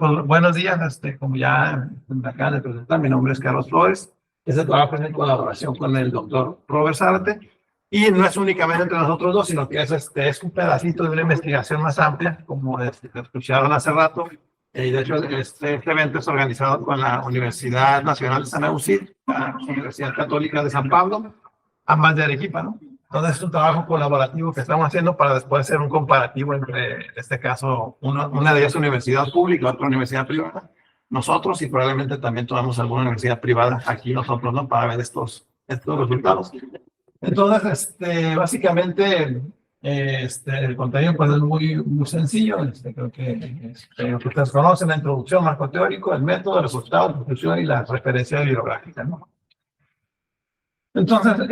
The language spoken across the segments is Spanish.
Pues, buenos días, como ya me acaban de presentar, mi nombre es Carlos Flores. Este trabajo es en colaboración con el doctor Robert Zárate y no es únicamente entre nosotros dos, sino que es un pedacito de una investigación más amplia, como escucharon hace rato. Y de hecho, este evento es organizado con la Universidad Nacional de San Agustín, la Universidad Católica de San Pablo, ambas de Arequipa, ¿no? Entonces es un trabajo colaborativo que estamos haciendo para después hacer un comparativo entre, en este caso, una de ellas universidad pública, otra universidad privada, nosotros y probablemente también tomamos alguna universidad privada aquí nosotros, ¿no? Para ver estos resultados. Entonces, básicamente, el contenido pues, es muy sencillo. Creo que lo que ustedes conocen, la introducción, marco teórico, el método, el resultado, la conclusión y la referencia bibliográfica, ¿no? Entonces,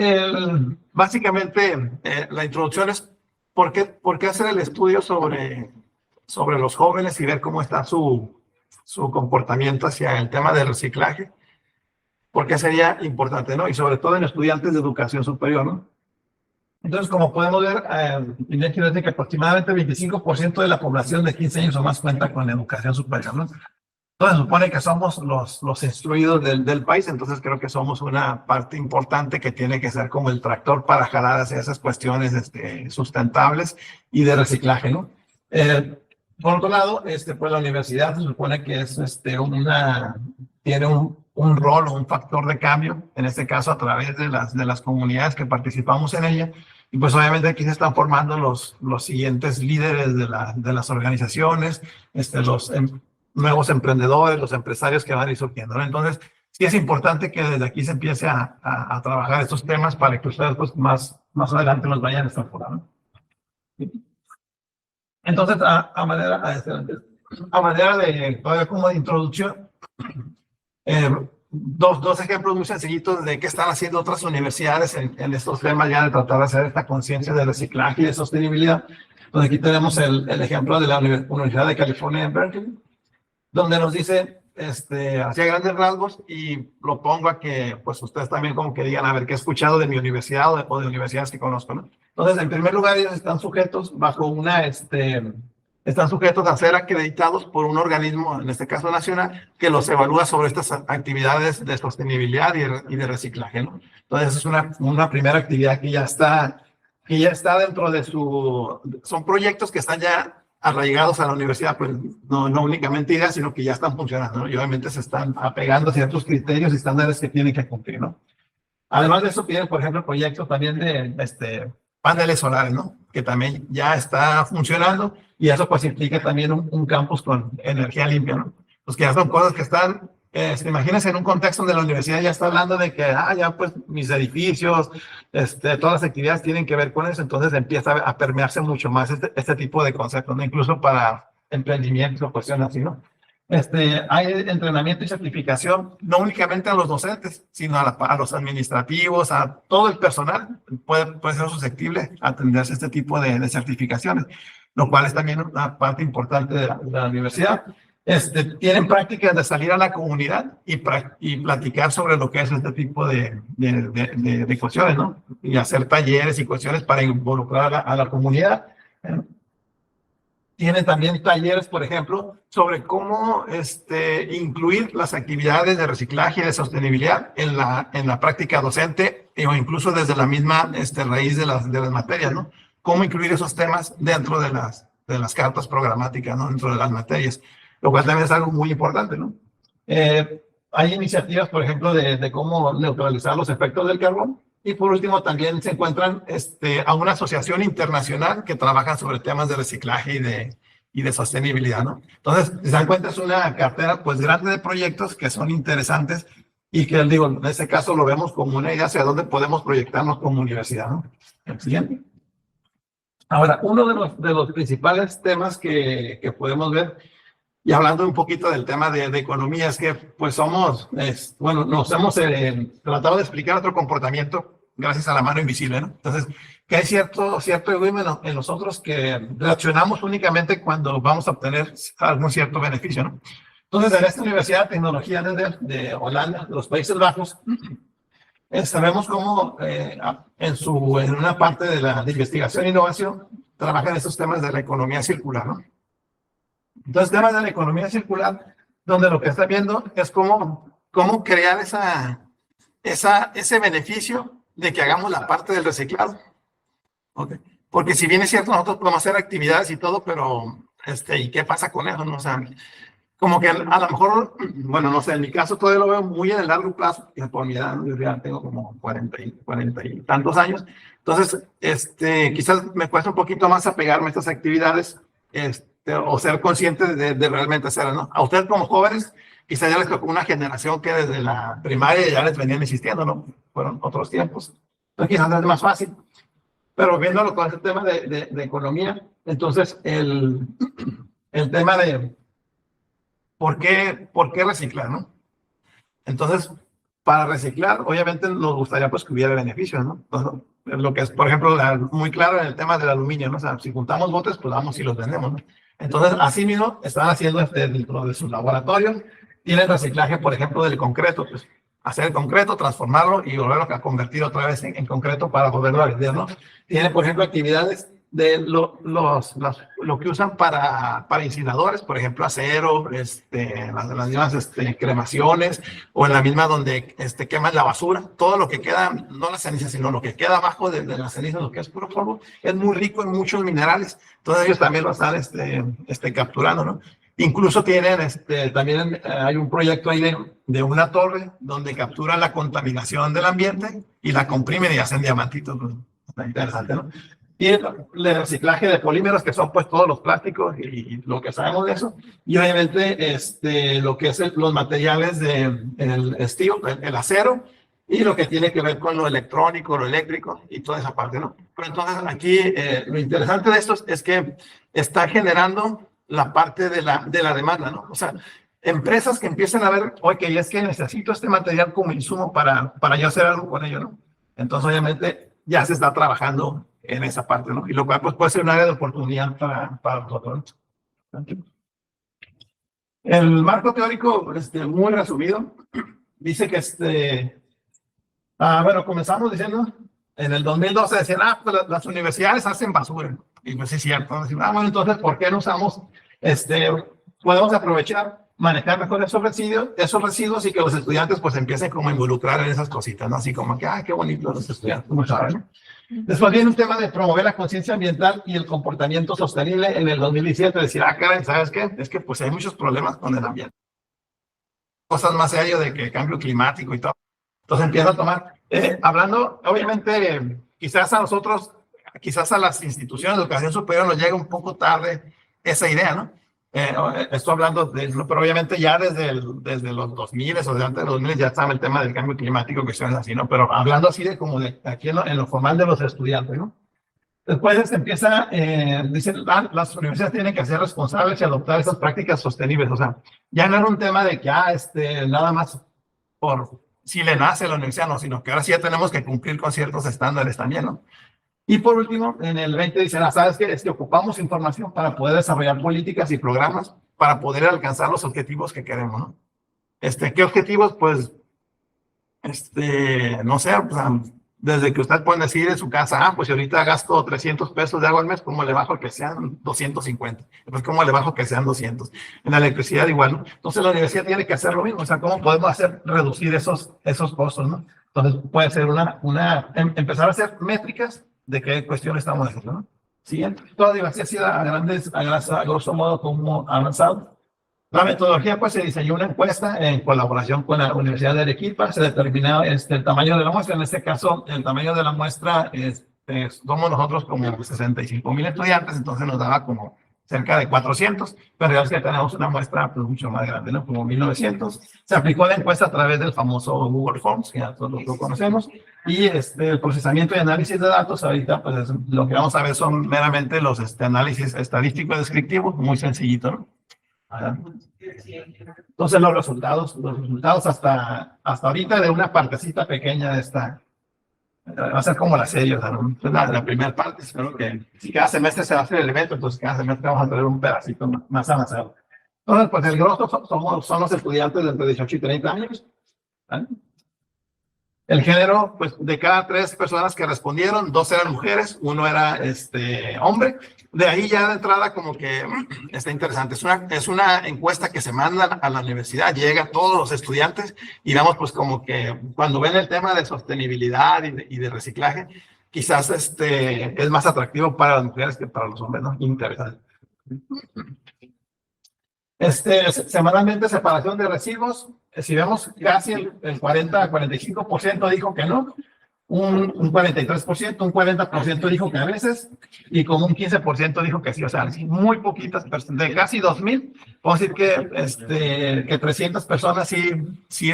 básicamente, la introducción es ¿por qué hacer el estudio sobre los jóvenes y ver cómo está su comportamiento hacia el tema del reciclaje? ¿Por qué sería importante, no? Y sobre todo en estudiantes de educación superior, ¿no? Entonces, como podemos ver, INEGI dice que aproximadamente el 25% de la población de 15 años o más cuenta con educación superior, ¿no? Entonces, se supone que somos los instruidos del país, entonces creo que somos una parte importante que tiene que ser como el tractor para jalar hacia esas cuestiones sustentables y de reciclaje, ¿no? Por otro lado, pues la universidad se supone que es tiene un rol o un factor de cambio, en este caso a través de las comunidades que participamos en ella, y pues obviamente aquí se están formando los siguientes líderes de las organizaciones, los nuevos emprendedores, los empresarios que van a ir surgiendo, ¿no? Entonces, sí es importante que desde aquí se empiece a trabajar estos temas para que ustedes pues, más adelante los vayan a extrapolar, ¿no? Entonces, a manera de, como de introducción, dos ejemplos muy sencillitos de qué están haciendo otras universidades en estos temas ya de tratar de hacer esta conciencia de reciclaje y de sostenibilidad. Entonces, aquí tenemos el ejemplo de la Universidad de California en Berkeley, donde nos dice, hacia grandes rasgos, y lo pongo a que, pues, ustedes también como que digan, a ver, ¿qué he escuchado de mi universidad o de universidades que conozco, ¿no? Entonces, en primer lugar, ellos están sujetos están sujetos a ser acreditados por un organismo, en este caso nacional, que los evalúa sobre estas actividades de sostenibilidad y de reciclaje, ¿no? Entonces, es una primera actividad que ya está dentro de son proyectos que están ya arraigados a la universidad, pues no únicamente ideas, sino que ya están funcionando, ¿no? Y obviamente se están apegando a ciertos criterios y estándares que tienen que cumplir, ¿no? Además de eso, tienen, por ejemplo, proyectos también de paneles solares, ¿no? Que también ya está funcionando y eso pues implica también un campus con energía limpia, ¿no? Pues que ya son cosas que están, imagínense en un contexto donde la universidad ya está hablando de que, ya pues mis edificios, todas las actividades tienen que ver con eso, entonces empieza a permearse mucho más este tipo de conceptos, ¿no? Incluso para emprendimientos o cuestiones así, ¿no? Hay entrenamiento y certificación, no únicamente a los docentes, sino a los administrativos, a todo el personal, puede ser susceptible a atenderse este tipo de certificaciones, lo cual es también una parte importante de la universidad. Tienen prácticas de salir a la comunidad y platicar sobre lo que es este tipo de cuestiones, ¿no? Y hacer talleres y cuestiones para involucrar a la comunidad. Tienen también talleres, por ejemplo, sobre cómo incluir las actividades de reciclaje y de sostenibilidad en la práctica docente o incluso desde la misma raíz de las materias, ¿no? Cómo incluir esos temas dentro de las cartas programáticas, ¿no? Dentro de las materias, lo cual también es algo muy importante, ¿no? Hay iniciativas, por ejemplo, de cómo neutralizar los efectos del carbón. Y por último, también se encuentran a una asociación internacional que trabaja sobre temas de reciclaje y de sostenibilidad, ¿no? Entonces, si se dan cuenta, es una cartera pues grande de proyectos que son interesantes y que, digo, en este caso lo vemos como una idea hacia dónde podemos proyectarnos como universidad, ¿no? El siguiente. Ahora, uno de los principales temas que podemos ver, y hablando un poquito del tema de economía, es que pues bueno, nos hemos tratado de explicar nuestro comportamiento gracias a la mano invisible, ¿no? Entonces, que hay cierto egoísmo en nosotros que reaccionamos únicamente cuando vamos a obtener algún cierto beneficio, ¿no? Entonces, en esta Universidad de Tecnología de Holanda, de los Países Bajos, sabemos cómo en una parte de investigación e innovación trabajan estos temas de la economía circular, ¿no? Entonces, temas de la economía circular, donde lo que está viendo es cómo crear ese beneficio de que hagamos la parte del reciclado. ¿Okay? Porque si bien es cierto, nosotros podemos hacer actividades y todo, pero, ¿y qué pasa con eso? ¿No? O sea, como que a lo mejor, bueno, no sé, en mi caso todavía lo veo muy en el largo plazo, y por mi edad, ¿no? Yo ya tengo como 40 y tantos años, entonces, quizás me cuesta un poquito más apegarme a estas actividades, o ser consciente de realmente hacerlas, ¿no? A ustedes como jóvenes, quizás ya les tocó una generación que desde la primaria ya les venían insistiendo, ¿no? Fueron otros tiempos, entonces quizás es más fácil, pero viéndolo con este tema de economía, entonces el tema de ¿por qué reciclar, no? Entonces, para reciclar, obviamente nos gustaría pues que hubiera beneficios, ¿no? Entonces, lo que es, por ejemplo, muy claro en el tema del aluminio, ¿no? O sea, si juntamos botes, pues vamos y los vendemos, ¿no? Entonces, así mismo, están haciendo dentro de sus laboratorios, tienen reciclaje, por ejemplo, del concreto, pues hacer el concreto, transformarlo y volverlo a convertir otra vez en concreto para volverlo a vender, ¿no? Tienen, por ejemplo, actividades de lo que usan para incineradores, por ejemplo, acero, las mismas cremaciones, o en la misma donde queman la basura, todo lo que queda, no la ceniza, sino lo que queda abajo de la ceniza, lo que es puro polvo, es muy rico en muchos minerales, entonces ellos también lo están capturando, ¿no? Incluso tienen, también hay un proyecto ahí de una torre donde capturan la contaminación del ambiente y la comprimen y hacen diamantitos, ¿no? Está interesante, ¿no? Y el reciclaje de polímeros, que son pues todos los plásticos y lo que sabemos de eso. Y obviamente lo que es los materiales del steel, el acero, y lo que tiene que ver con lo electrónico, lo eléctrico y toda esa parte, ¿no? Pero entonces aquí lo interesante de esto es que está generando la parte de la demanda, ¿no? O sea, empresas que empiezan a ver, oye, es que necesito este material como insumo para yo hacer algo con ello, ¿no? Entonces obviamente ya se está trabajando en esa parte, ¿no? Y lo cual pues, puede ser un área de oportunidad para nosotros. El marco teórico, muy resumido, dice que bueno, comenzamos diciendo, en el 2012 decían, pues las universidades hacen basura. Y no es cierto. Decían, bueno, entonces, ¿por qué no usamos, podemos aprovechar, manejar mejor esos residuos y que los estudiantes pues empiecen como a involucrar en esas cositas, ¿no? Así como que, qué bonito los estudiantes, como saben, ¿no? Después viene un tema de promover la conciencia ambiental y el comportamiento sostenible en el 2017, decir, caray, ¿sabes qué? Es que pues hay muchos problemas con el ambiente. Cosas más serias de que cambio climático y todo. Entonces empieza a tomar, hablando, obviamente, quizás a nosotros, quizás a las instituciones de educación superior nos llega un poco tarde esa idea, ¿no? Estoy hablando de, pero obviamente ya desde los 2000 o de antes de los 2000 ya estaba el tema del cambio climático, cuestiones así, ¿no? Pero hablando así de como de aquí en lo formal de los estudiantes, ¿no? Después empieza, dicen, las universidades tienen que ser responsables y adoptar esas prácticas sostenibles, o sea, ya no era un tema de que, nada más por si le nace a la universidad, no, sino que ahora sí ya tenemos que cumplir con ciertos estándares también, ¿no? Y por último, en el 20 dicen, ¿sabes qué? Es que ocupamos información para poder desarrollar políticas y programas para poder alcanzar los objetivos que queremos, ¿no? ¿Qué objetivos? Pues, no sé, o sea, desde que usted puede decir en su casa, pues si ahorita gasto 300 pesos de agua al mes, ¿cómo le bajo que sean 250? Pues ¿cómo le bajo que sean 200? En la electricidad igual, ¿no? Entonces la universidad tiene que hacer lo mismo, o sea, ¿cómo podemos reducir esos costos, ¿no? Entonces puede ser empezar a hacer métricas de qué cuestión estamos haciendo, ¿no? Siguiente, toda diversidad a grosso modo como avanzado. La metodología, pues, se diseñó una encuesta en colaboración con la Universidad de Arequipa, se determinó el tamaño de la muestra, en este caso, el tamaño de la muestra, somos nosotros como 65,000 estudiantes, entonces nos daba como cerca de 400, pero ya es que tenemos una muestra pues, mucho más grande, ¿no? Como 1900. Se aplicó la encuesta a través del famoso Google Forms, que ya todos lo conocemos, y el procesamiento y análisis de datos, ahorita, pues, lo que vamos a ver son meramente los análisis estadísticos descriptivos, muy sencillito, ¿no? Entonces los resultados hasta ahorita de una partecita pequeña de esta, va a ser como la serie, o sea, ¿no? la primera parte, espero que si cada semestre se va a hacer el evento, entonces cada semestre vamos a tener un pedacito más avanzado. Entonces, pues el grosso son los estudiantes de entre 18 y 30 años. ¿Vale? El género, pues de cada 3 personas que respondieron, 2 eran mujeres, 1 era hombre. de ahí ya de entrada como que está interesante. Es una encuesta que se manda a la universidad, llega a todos los estudiantes y vemos pues como que cuando ven el tema de sostenibilidad y de reciclaje, quizás es más atractivo para las mujeres que para los hombres, ¿no? Interesante. Semanalmente separación de residuos, si vemos casi el 40-45% dijo que no, un 43%, un 40% dijo que a veces, y como un 15% dijo que sí, o sea, muy poquitas personas, de casi 2,000, podemos decir que 300 personas sí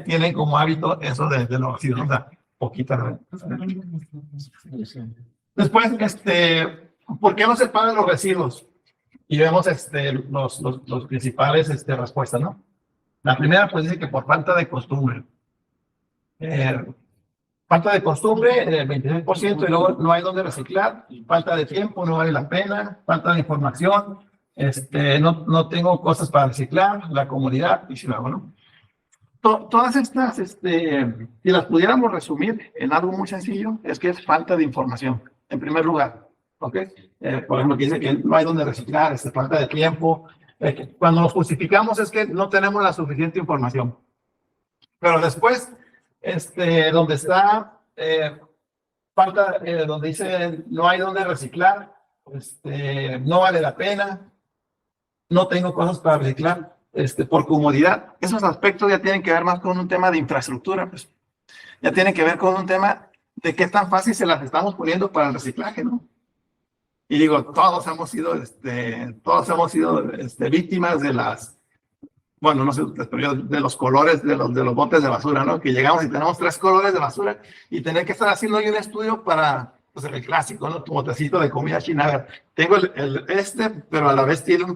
tienen como hábito eso de los residuos, o sea, poquitas. Después, ¿por qué no se pagan los residuos? Y vemos los principales respuestas, ¿no? La primera, pues dice que por falta de costumbre. Falta de costumbre, el 26%, y luego no hay dónde reciclar, falta de tiempo, no vale la pena, falta de información, no tengo cosas para reciclar, la comodidad, y si lo hago, ¿no? Todas estas, si las pudiéramos resumir en algo muy sencillo, es que es falta de información, en primer lugar, ¿ok? Por ejemplo, que dice que no hay dónde reciclar, falta de tiempo. Cuando nos justificamos es que no tenemos la suficiente información. Pero después, donde está, falta, donde dice no hay dónde reciclar, no vale la pena, no tengo cosas para reciclar, por comodidad. Esos aspectos ya tienen que ver más con un tema de infraestructura, pues. Ya tienen que ver con un tema de qué tan fácil se las estamos poniendo para el reciclaje, ¿no? Y digo, todos hemos sido víctimas de bueno, no sé, pero de los colores de los botes de basura, ¿no? Que llegamos y tenemos 3 colores de basura y tener que estar haciendo ahí un estudio para, pues el clásico, ¿no? Tu botecito de comida china. A ver, tengo pero a la vez tiene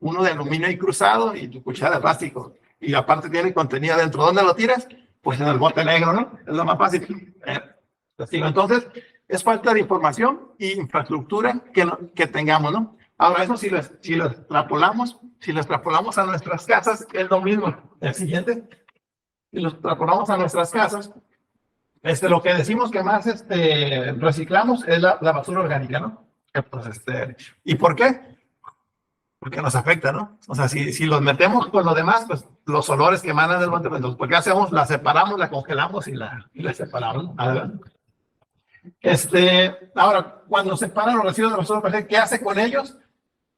uno de aluminio ahí cruzado y tu cuchara de plástico. Y aparte tiene contenido adentro. ¿Dónde lo tiras? Pues en el bote negro, ¿no? Es lo más fácil. Entonces, es falta de información e infraestructura que tengamos, ¿no? Ahora, eso si lo extrapolamos a nuestras casas, es lo mismo. El siguiente, si lo extrapolamos a nuestras casas, lo que decimos que más reciclamos es la basura orgánica, ¿no? Pues, ¿y por qué? Porque nos afecta, ¿no? O sea, si los metemos con lo demás, pues los olores que emanan del monte, pues, ¿por qué hacemos? La separamos, la congelamos y la separamos, ¿no? Adelante. Ahora, cuando separan los residuos de basura, ¿qué hace con ellos?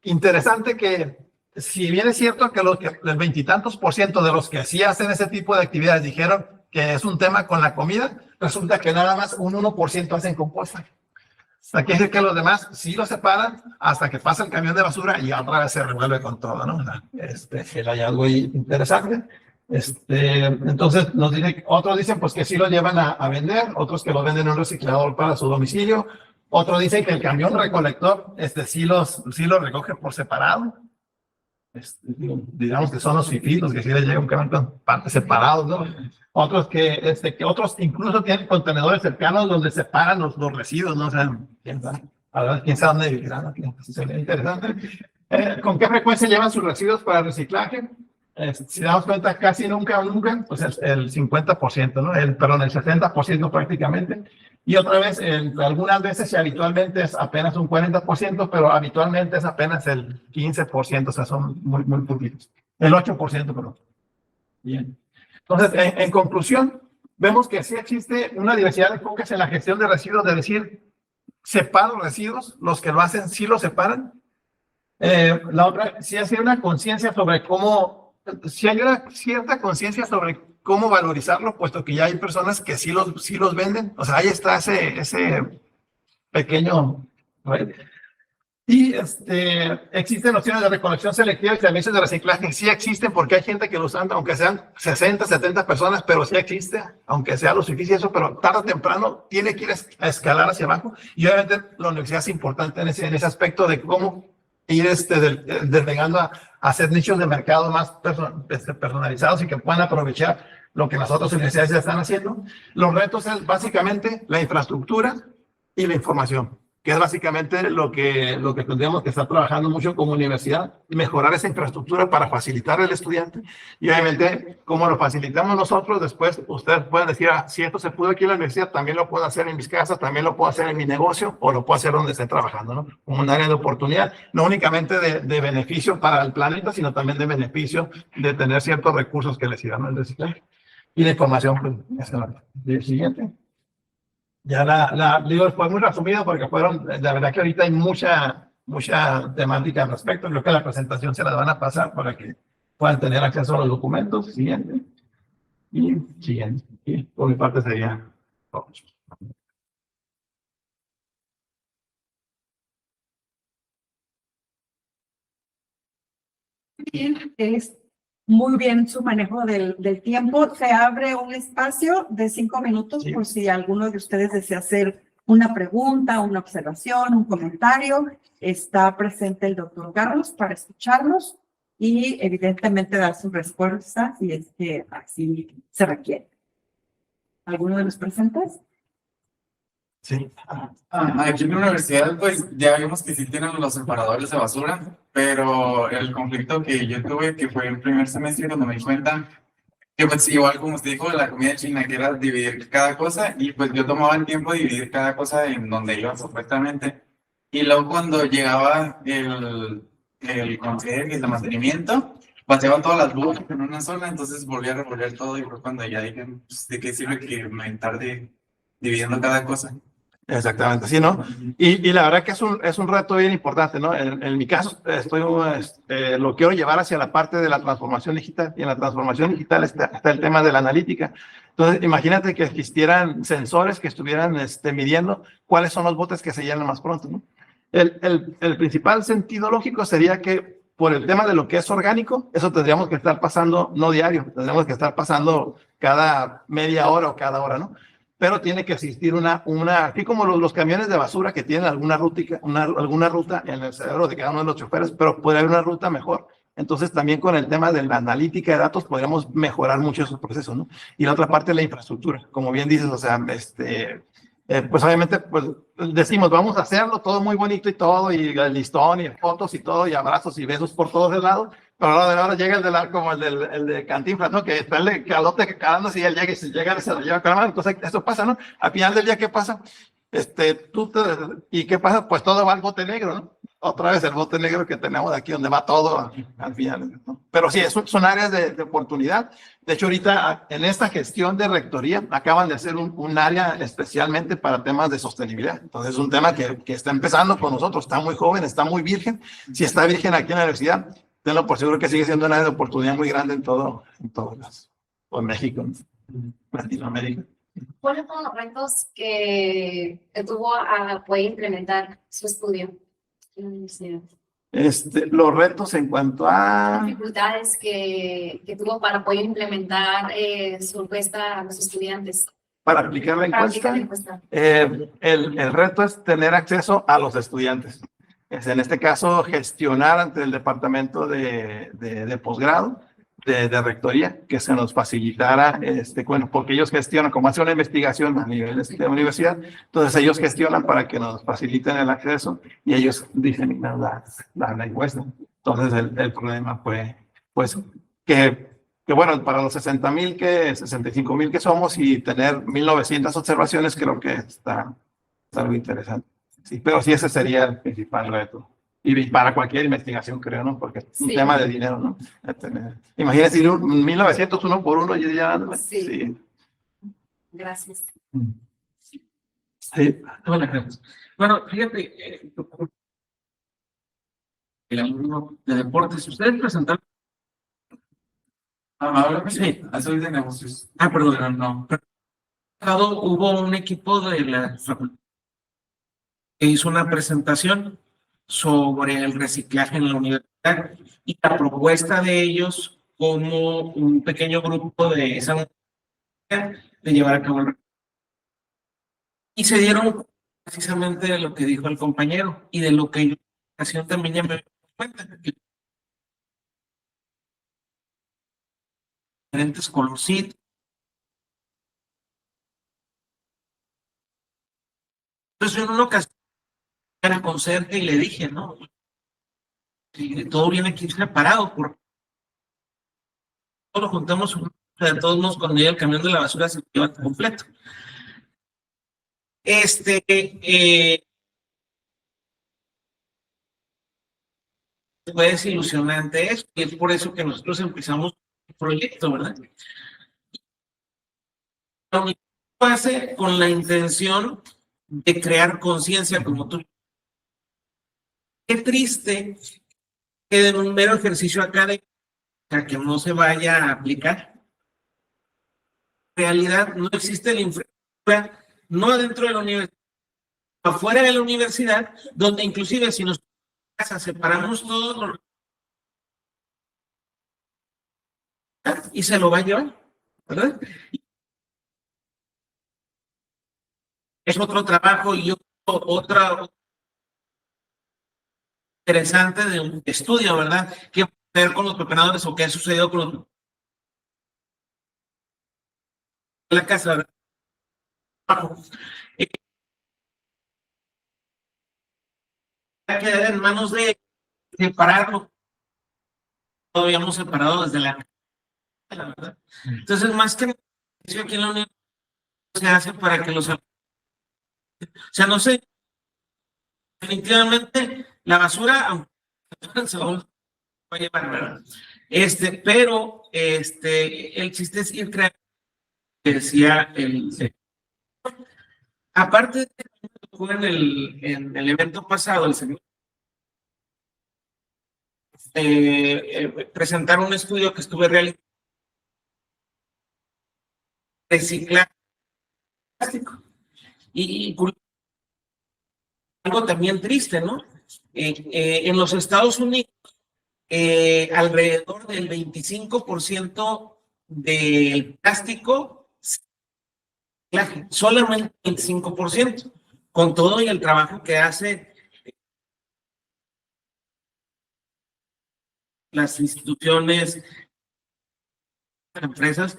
Interesante que, si bien es cierto que el 20 y tantos % de los que sí hacen ese tipo de actividades dijeron que es un tema con la comida, resulta que nada más un 1% hacen composta. O sea, quiere decir que los demás sí lo separan hasta que pasa el camión de basura y otra vez se revuelve con todo, ¿no? El hallazgo interesante. Entonces, otros dicen pues que sí lo llevan a vender, otros que lo venden en un reciclador para su domicilio, otros dicen que el camión recolector sí los recoge por separado. Digamos que son los fifís, los que sí les llega un camión con partes separados, ¿no? Otros que otros incluso tienen contenedores cercanos donde separan los residuos, ¿no? O sea, quién sabe dónde vivirán, ¿no? Sería interesante. ¿Con qué frecuencia llevan sus residuos para reciclaje? Si damos cuenta, casi nunca, pues el 50%, ¿no? Perdón, el 60% prácticamente. Y otra vez, algunas veces y habitualmente es apenas un 40%, pero habitualmente es apenas el 15%, o sea, son muy, muy poquitos. El 8%, perdón. Bien. Entonces, en conclusión, vemos que sí existe una diversidad de enfoques en la gestión de residuos, de decir, separo residuos, los que lo hacen sí los separan. La otra, sí hay una conciencia sobre si hay una cierta conciencia sobre cómo valorizarlo, puesto que ya hay personas que sí los venden. O sea, ahí está ese pequeño, ¿right? Y existen opciones de recolección selectiva y servicios de reciclaje. Sí existen porque hay gente que los usa, aunque sean 60, 70 personas, pero sí existe, aunque sea lo suficiente, pero tarde o temprano tiene que ir a escalar hacia abajo. Y obviamente la universidad es importante en ese aspecto de cómo ir desligando a hacer nichos de mercado más personalizados y que puedan aprovechar lo que las otras universidades ya están haciendo. Los retos es básicamente la infraestructura y la información. que es básicamente lo que tendríamos que estar trabajando mucho como universidad, mejorar esa infraestructura para facilitar al estudiante. Y obviamente, como lo facilitamos nosotros, después ustedes pueden decir, ah, si esto se pudo aquí en la universidad, también lo puedo hacer en mis casas, también lo puedo hacer en mi negocio, o lo puedo hacer donde esté trabajando, ¿no? Como un área de oportunidad, no únicamente de beneficio para el planeta, sino también de beneficio de tener ciertos recursos que les sirvan al reciclaje. Y la información, pues, es el siguiente. Ya digo, fue muy resumido porque fueron, la verdad que ahorita hay mucha temática al respecto. Creo que la presentación se la van a pasar para que puedan tener acceso a los documentos. Siguiente. Y siguiente. Y por mi parte sería todo. Bien, es muy bien su manejo del tiempo. Se abre un espacio de 5 minutos Sí. por si alguno de ustedes desea hacer una pregunta, una observación, un comentario. Está presente el doctor Carlos para escucharlos y evidentemente dar su respuesta si es que así se requiere. ¿Alguno de los presentes? Sí. Aquí en la universidad, pues ya vimos que sí tienen los separadores de basura, pero el conflicto que yo tuve, que fue el primer semestre cuando me di cuenta, que pues igual como usted dijo, la comida china, que era dividir cada cosa, y pues yo tomaba el tiempo de dividir cada cosa en donde iba supuestamente. Y luego cuando llegaba el conserje, el de mantenimiento, vaciaba todas las bolsas en una sola, entonces volví a revolver todo y fue cuando ya dije, pues, ¿de qué sirve que me tarde dividiendo cada cosa? Exactamente, sí, ¿no? Y la verdad que es un reto bien importante, ¿no? En mi caso, lo quiero llevar hacia la parte de la transformación digital, y en la transformación digital está el tema de la analítica. Entonces, imagínate que existieran sensores que estuvieran midiendo cuáles son los botes que se llenan más pronto, ¿no? El principal sentido lógico sería que por el tema de lo que es orgánico, eso tendríamos que estar pasando no diario, tendríamos que estar pasando cada media hora o cada hora, ¿no? Pero tiene que existir así como los camiones de basura que tienen alguna ruta en el cerebro de cada uno de los choferes, pero puede haber una ruta mejor. Entonces, también con el tema de la analítica de datos podríamos mejorar mucho esos procesos, ¿no? Y la otra parte, la infraestructura. Como bien dices, o sea, pues obviamente, pues decimos, vamos a hacerlo todo muy bonito y todo, y el listón, y fotos y todo, y abrazos y besos por todos lados, pero ahora llega como el de Cantinflas, ¿no? Que está el de calote calándose y él llega y se llega y se lo lleva con la mano. Entonces, eso pasa, ¿no? Al final del día, ¿qué pasa? ¿Y qué pasa? Pues todo va al bote negro, ¿no? Otra vez el bote negro que tenemos aquí, donde va todo al final, ¿no? Pero sí, son áreas de oportunidad. De hecho, ahorita en esta gestión de rectoría acaban de hacer un área especialmente para temas de sostenibilidad. Entonces, es un tema que está empezando con nosotros, está muy joven, está muy virgen. Si está virgen aquí en la universidad, tenlo por seguro que sigue siendo una área de oportunidad muy grande en en México, en Latinoamérica. ¿Cuáles fueron los retos que tuvo a poder implementar su estudio en la universidad? Los retos en cuanto a... Dificultades que tuvo para poder implementar su encuesta a los estudiantes. Para aplicar la Para aplicar encuesta, la encuesta. el reto es tener acceso a los estudiantes. En este caso, gestionar ante el departamento de posgrado, de rectoría, que se nos facilitara, bueno, porque ellos gestionan, como hace una investigación a nivel de universidad, entonces ellos gestionan para que nos faciliten el acceso y ellos diseminan la encuesta. Entonces el problema fue, pues, que bueno, para los 65,000 que somos y tener 1,900 observaciones, creo que está algo interesante. Sí, pero sí, ese sería el principal reto. Y para cualquier investigación, creo, ¿no? Porque es un Sí. tema de dinero, ¿no? Imagínense, 1,900 uno por uno y ya. Sí. Sí. Gracias. Sí. Bueno, fíjate, el alumno de deportes, ustedes presentaron. Sí, soy de negocios. Perdón, Pero no. hubo un equipo de la facultad que hizo una presentación sobre el reciclaje en la universidad y la propuesta de ellos como un pequeño grupo de esa universidad de llevar a cabo el reciclaje. Y se dieron precisamente de lo que dijo el compañero y de lo que yo en ocasión también ya me di cuenta, que diferentes colorcitos. Entonces, en una ocasión era conserje y le dije, ¿no? Y todo viene aquí separado, porque todos lo juntamos, de todos modos, cuando llega el camión de la basura se lleva completo. Fue desilusionante eso, y es por eso que nosotros empezamos el proyecto, ¿verdad? La universidad lo hace con la intención de crear conciencia, como tú. Qué triste que en un mero ejercicio académico que no se vaya a aplicar. En realidad no existe la infraestructura, no dentro de la universidad, afuera de la universidad, donde inclusive si nos separamos todos los y se lo va a llevar, ¿verdad? Es otro trabajo y otra interesante de un estudio, ¿verdad? ¿Qué va a ver con los preparadores o qué ha sucedido con los la casa, ¿verdad? Va a quedar en manos de separarlo. Lo habíamos separado desde la ¿verdad? Entonces, más que aquí en la universidad se hace para que los... O sea, no sé, definitivamente la basura, aunque se va a llevar, ¿verdad? Pero el chiste es ir creando, que decía aparte de que en el evento pasado, el señor presentar un estudio que estuve realizando, reciclar plástico. Y algo también triste, ¿no? En los Estados Unidos, alrededor del 25% del plástico, solamente 25%, con todo y el trabajo que hace las instituciones, las empresas,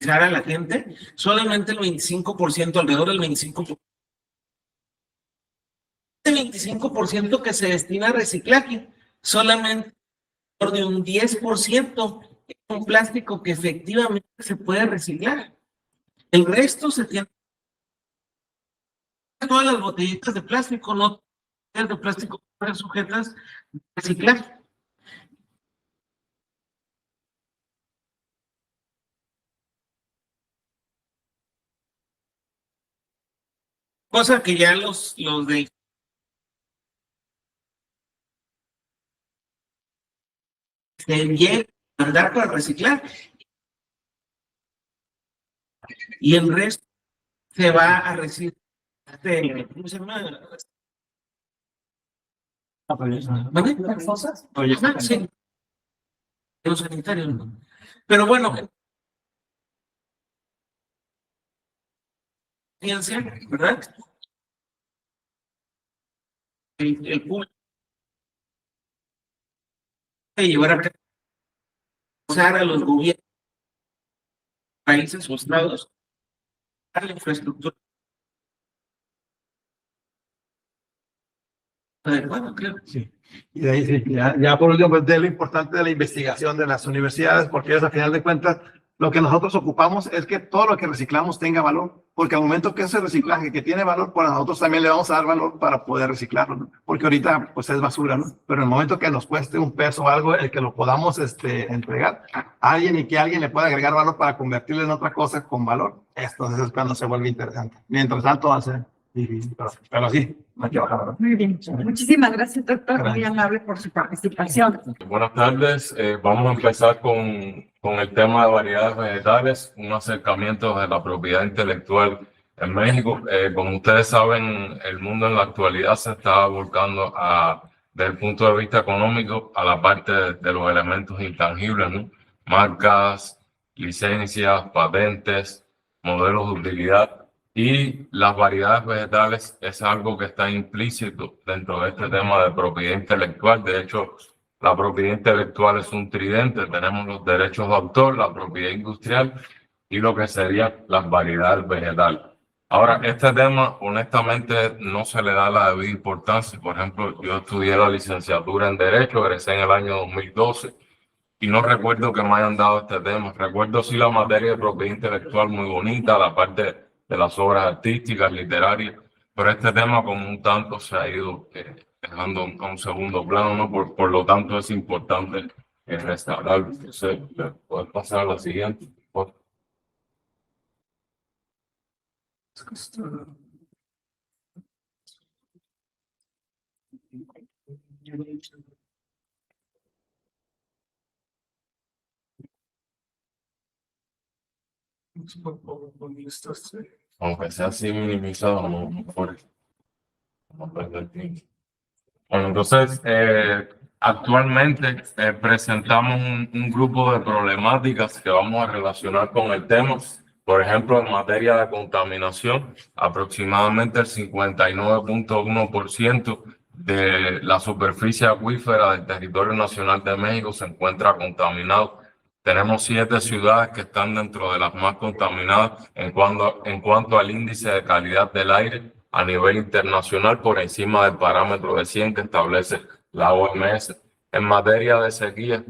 a la gente, solamente el 25%, alrededor del 25%. El 25% que se destina a reciclaje, solamente de un 10% es un plástico que efectivamente se puede reciclar. El resto se tiene. Todas las botellitas de plástico, no de plástico sujetas a reciclaje. Cosa que ya los de llegan a mandar para reciclar y el resto se va a reciclar. ¿Cómo se llama? ¿Las cosas? Sí, los sanitarios. Pero bueno, ciencia, ¿verdad? El público de llevar a cabo a los gobiernos, países o estados, a la infraestructura adecuada, creo. Sí. Y de ahí, sí, ya por último, pues de lo importante de la investigación de las universidades, porque ellos, a final de cuentas, lo que nosotros ocupamos es que todo lo que reciclamos tenga valor, porque al momento que ese reciclaje que tiene valor, pues nosotros también le vamos a dar valor para poder reciclarlo, ¿no? Porque ahorita pues es basura, ¿no? Pero en el momento que nos cueste un peso o algo, el que lo podamos entregar a alguien y que alguien le pueda agregar valor para convertirlo en otra cosa con valor, entonces es cuando se vuelve interesante. Mientras tanto va a ser difícil, pero sí, hay que bajar, ¿no? Muy bien. Muchísimas gracias, doctor. Muy amable por su participación. Buenas tardes. Vamos a empezar con el tema de variedades vegetales, un acercamiento de la propiedad intelectual en México. Como ustedes saben, el mundo en la actualidad se está volcando desde el punto de vista económico a la parte de los elementos intangibles, ¿no? Marcas, licencias, patentes, modelos de utilidad. Y las variedades vegetales es algo que está implícito dentro de este tema de propiedad intelectual. De hecho, la propiedad intelectual es un tridente. Tenemos los derechos de autor, la propiedad industrial y lo que serían las variedades vegetales. Ahora, este tema, honestamente, no se le da la debida importancia. Por ejemplo, yo estudié la licenciatura en Derecho, egresé en el año 2012 y no recuerdo que me hayan dado este tema. Recuerdo sí la materia de propiedad intelectual muy bonita, la parte de las obras artísticas, literarias, pero este tema como un tanto se ha ido dejando a un segundo plano, ¿no? Por lo tanto, es importante restaurarlo. Entonces, ¿puedes pasar a la siguiente? Aunque sea así minimizado, no perder tiempo. Bueno, entonces, actualmente presentamos un grupo de problemáticas que vamos a relacionar con el tema. Por ejemplo, en materia de contaminación, aproximadamente el 59.1% de la superficie acuífera del territorio nacional de México se encuentra contaminado. Tenemos 7 ciudades que están dentro de las más contaminadas en cuanto al índice de calidad del aire a nivel internacional, por encima del parámetro de 100 que establece la OMS. En materia de sequía,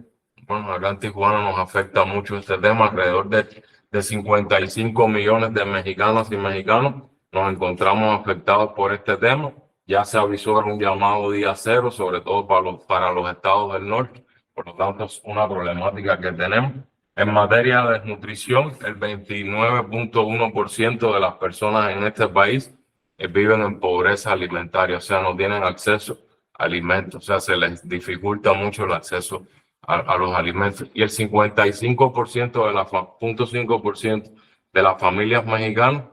bueno, acá en Tijuana nos afecta mucho este tema. Alrededor de 55 millones de mexicanas y mexicanos nos encontramos afectados por este tema. Ya se avisó un llamado día cero, sobre todo para los estados del norte. Por lo tanto, es una problemática que tenemos. En materia de desnutrición, el 29.1% de las personas en este país viven en pobreza alimentaria, o sea, no tienen acceso a alimentos, o sea, se les dificulta mucho el acceso a los alimentos. Y el 55% de la 0.5% de las familias mexicanas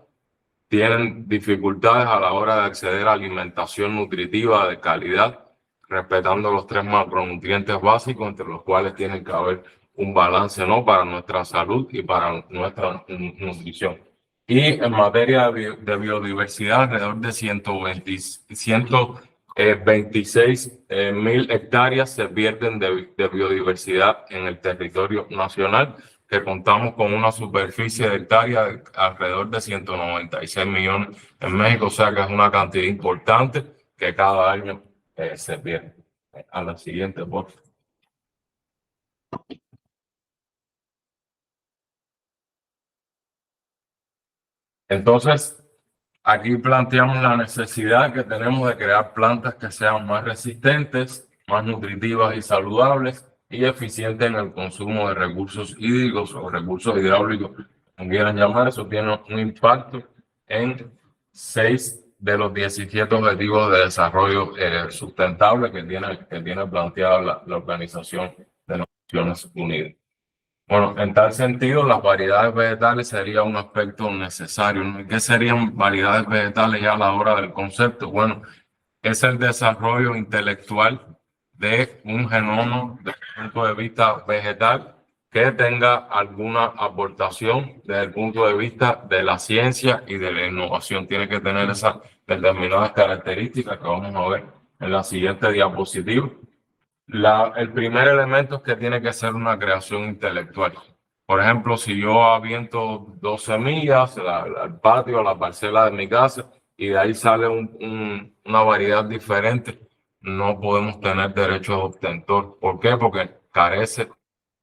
tienen dificultades a la hora de acceder a alimentación nutritiva de calidad, respetando los 3 macronutrientes básicos, entre los cuales tiene que haber un balance, ¿no? Para nuestra salud y para nuestra nutrición. Y en materia de biodiversidad, alrededor de 126.000 hectáreas se pierden de biodiversidad en el territorio nacional, que contamos con una superficie de hectáreas de alrededor de 196 millones en México, o sea que es una cantidad importante que cada año se pierde. A la siguiente, por favor. Entonces, aquí planteamos la necesidad que tenemos de crear plantas que sean más resistentes, más nutritivas y saludables y eficientes en el consumo de recursos hídricos o recursos hidráulicos, como quieran llamar. Eso tiene un impacto en 6 de los 17 objetivos de desarrollo sustentable que tiene planteada la Organización de Naciones Unidas. Bueno, en tal sentido, las variedades vegetales sería un aspecto necesario, ¿no? ¿Qué serían variedades vegetales ya a la hora del concepto? Bueno, es el desarrollo intelectual de un genoma desde el punto de vista vegetal que tenga alguna aportación desde el punto de vista de la ciencia y de la innovación. Tiene que tener esas determinadas características que vamos a ver en la siguiente diapositiva. El primer elemento es que tiene que ser una creación intelectual. Por ejemplo, si yo aviento 2 semillas al patio, a la parcela de mi casa, y de ahí sale una variedad diferente, no podemos tener derecho de obtentor. ¿Por qué? Porque carece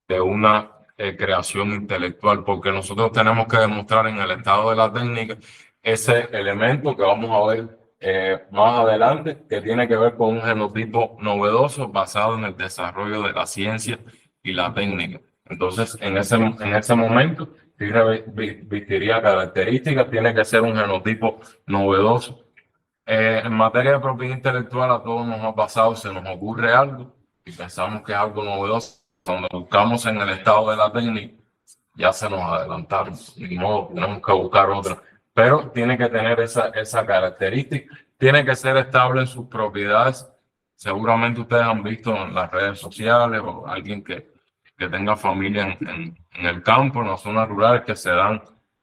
de una creación intelectual, porque nosotros tenemos que demostrar en el estado de la técnica ese elemento que vamos a ver más adelante, que tiene que ver con un genotipo novedoso basado en el desarrollo de la ciencia y la técnica. Entonces, en ese momento, sí vistiría características, tiene que ser un genotipo novedoso. En materia de propiedad intelectual, a todos nos ha pasado, se nos ocurre algo y pensamos que es algo novedoso. Cuando buscamos en el estado de la técnica, ya se nos adelantaron, ni modo, tenemos que buscar otra. Pero tiene que tener esa característica, tiene que ser estable en sus propiedades. Seguramente ustedes han visto en las redes sociales o alguien que tenga familia en el campo, en las zonas rurales, que se dan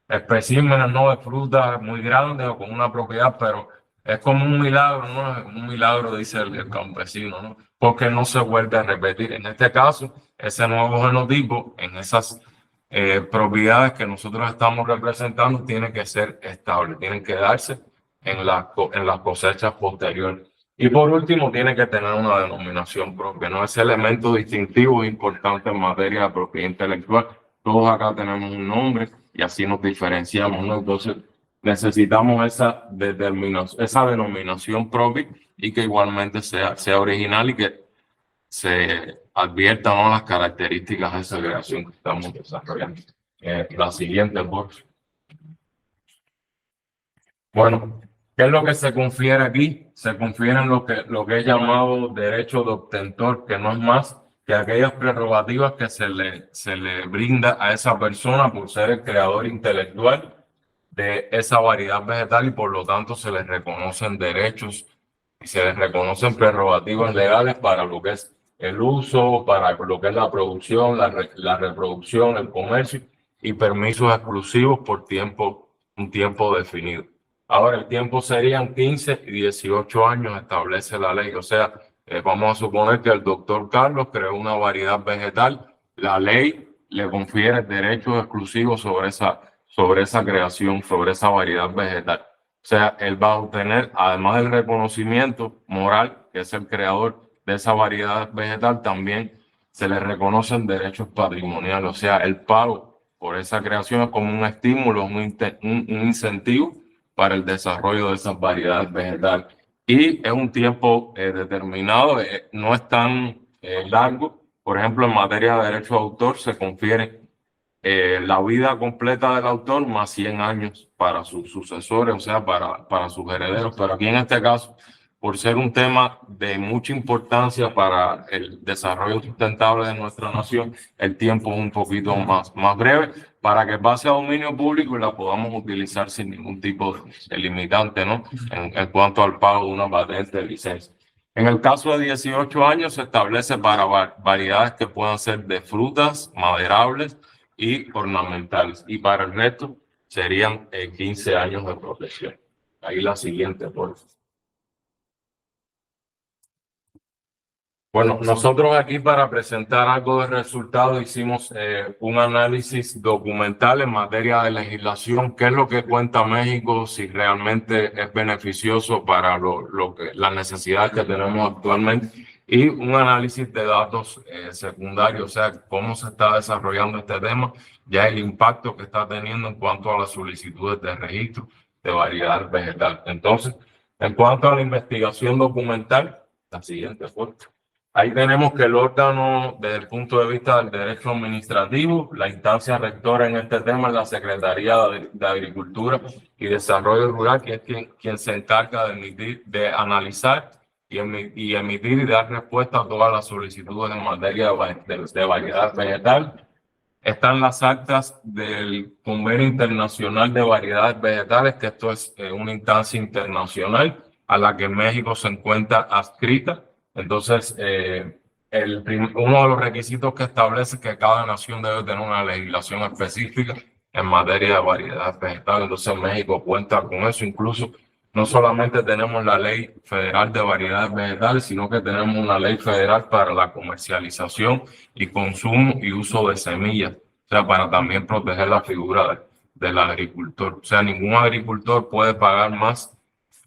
especímenes, ¿no?, de frutas muy grandes o con una propiedad, pero es como un milagro, ¿no? Un milagro, dice el campesino, ¿no? Porque no se vuelve a repetir. En este caso, ese nuevo genotipo en esas propiedades que nosotros estamos representando tienen que ser estables, tienen que darse en las cosechas posteriores. Y por último, tiene que tener una denominación propia, ¿no? Ese elemento distintivo es importante en materia de propiedad intelectual. Todos acá tenemos un nombre y así nos diferenciamos, ¿no? Entonces, necesitamos esa denominación propia y que igualmente sea original y que se adviertan, ¿no?, las características de esa creación que estamos desarrollando. La siguiente, por favor. Bueno, ¿qué es lo que se confiere aquí? Se confiere en lo que es llamado derecho de obtentor, que no es más que aquellas prerrogativas que se le brinda a esa persona por ser el creador intelectual de esa variedad vegetal y por lo tanto se les reconocen derechos y se les reconocen prerrogativas legales para lo que es el uso, para lo que es la producción, la reproducción, el comercio y permisos exclusivos por un tiempo definido. Ahora, el tiempo serían 15 y 18 años, establece la ley. O sea, vamos a suponer que el doctor Carlos creó una variedad vegetal, la ley le confiere derechos exclusivos sobre esa creación, sobre esa variedad vegetal. O sea, él va a obtener, además del reconocimiento moral, que es el creador de esa variedad vegetal, también se le reconocen derechos patrimoniales. O sea, el pago por esa creación es como un estímulo, un incentivo para el desarrollo de esas variedades vegetales. Y es un tiempo determinado, no es tan largo. Por ejemplo, en materia de derecho de autor se confiere la vida completa del autor más 100 años para sus sucesores, o sea, para sus herederos. Pero aquí en este caso, por ser un tema de mucha importancia para el desarrollo sustentable de nuestra nación, el tiempo es un poquito más breve para que pase a dominio público y la podamos utilizar sin ningún tipo de limitante, ¿no? En cuanto al pago de una patente de licencia. En el caso de 18 años se establece para variedades que puedan ser de frutas, maderables y ornamentales. Y para el resto serían 15 años de protección. Ahí la siguiente, por favor. Bueno, nosotros aquí para presentar algo de resultado hicimos un análisis documental en materia de legislación, qué es lo que cuenta México, si realmente es beneficioso para las necesidades que tenemos actualmente, y un análisis de datos secundarios, o sea, cómo se está desarrollando este tema, ya el impacto que está teniendo en cuanto a las solicitudes de registro de variedades vegetales. Entonces, en cuanto a la investigación documental, la siguiente foto. Ahí tenemos que el órgano, desde el punto de vista del derecho administrativo, la instancia rectora en este tema es la Secretaría de Agricultura y Desarrollo Rural, que es quien se encarga de analizar y emitir y dar respuesta a todas las solicitudes en materia de variedad vegetal. Están las actas del Convenio Internacional de Variedades Vegetales, que esto es una instancia internacional a la que México se encuentra adscrita. Entonces, uno de los requisitos que establece es que cada nación debe tener una legislación específica en materia de variedades vegetales. Entonces, México cuenta con eso. Incluso, no solamente tenemos la Ley Federal de Variedades Vegetales, sino que tenemos una ley federal para la comercialización y consumo y uso de semillas. O sea, para también proteger la figura del agricultor. O sea, ningún agricultor puede pagar más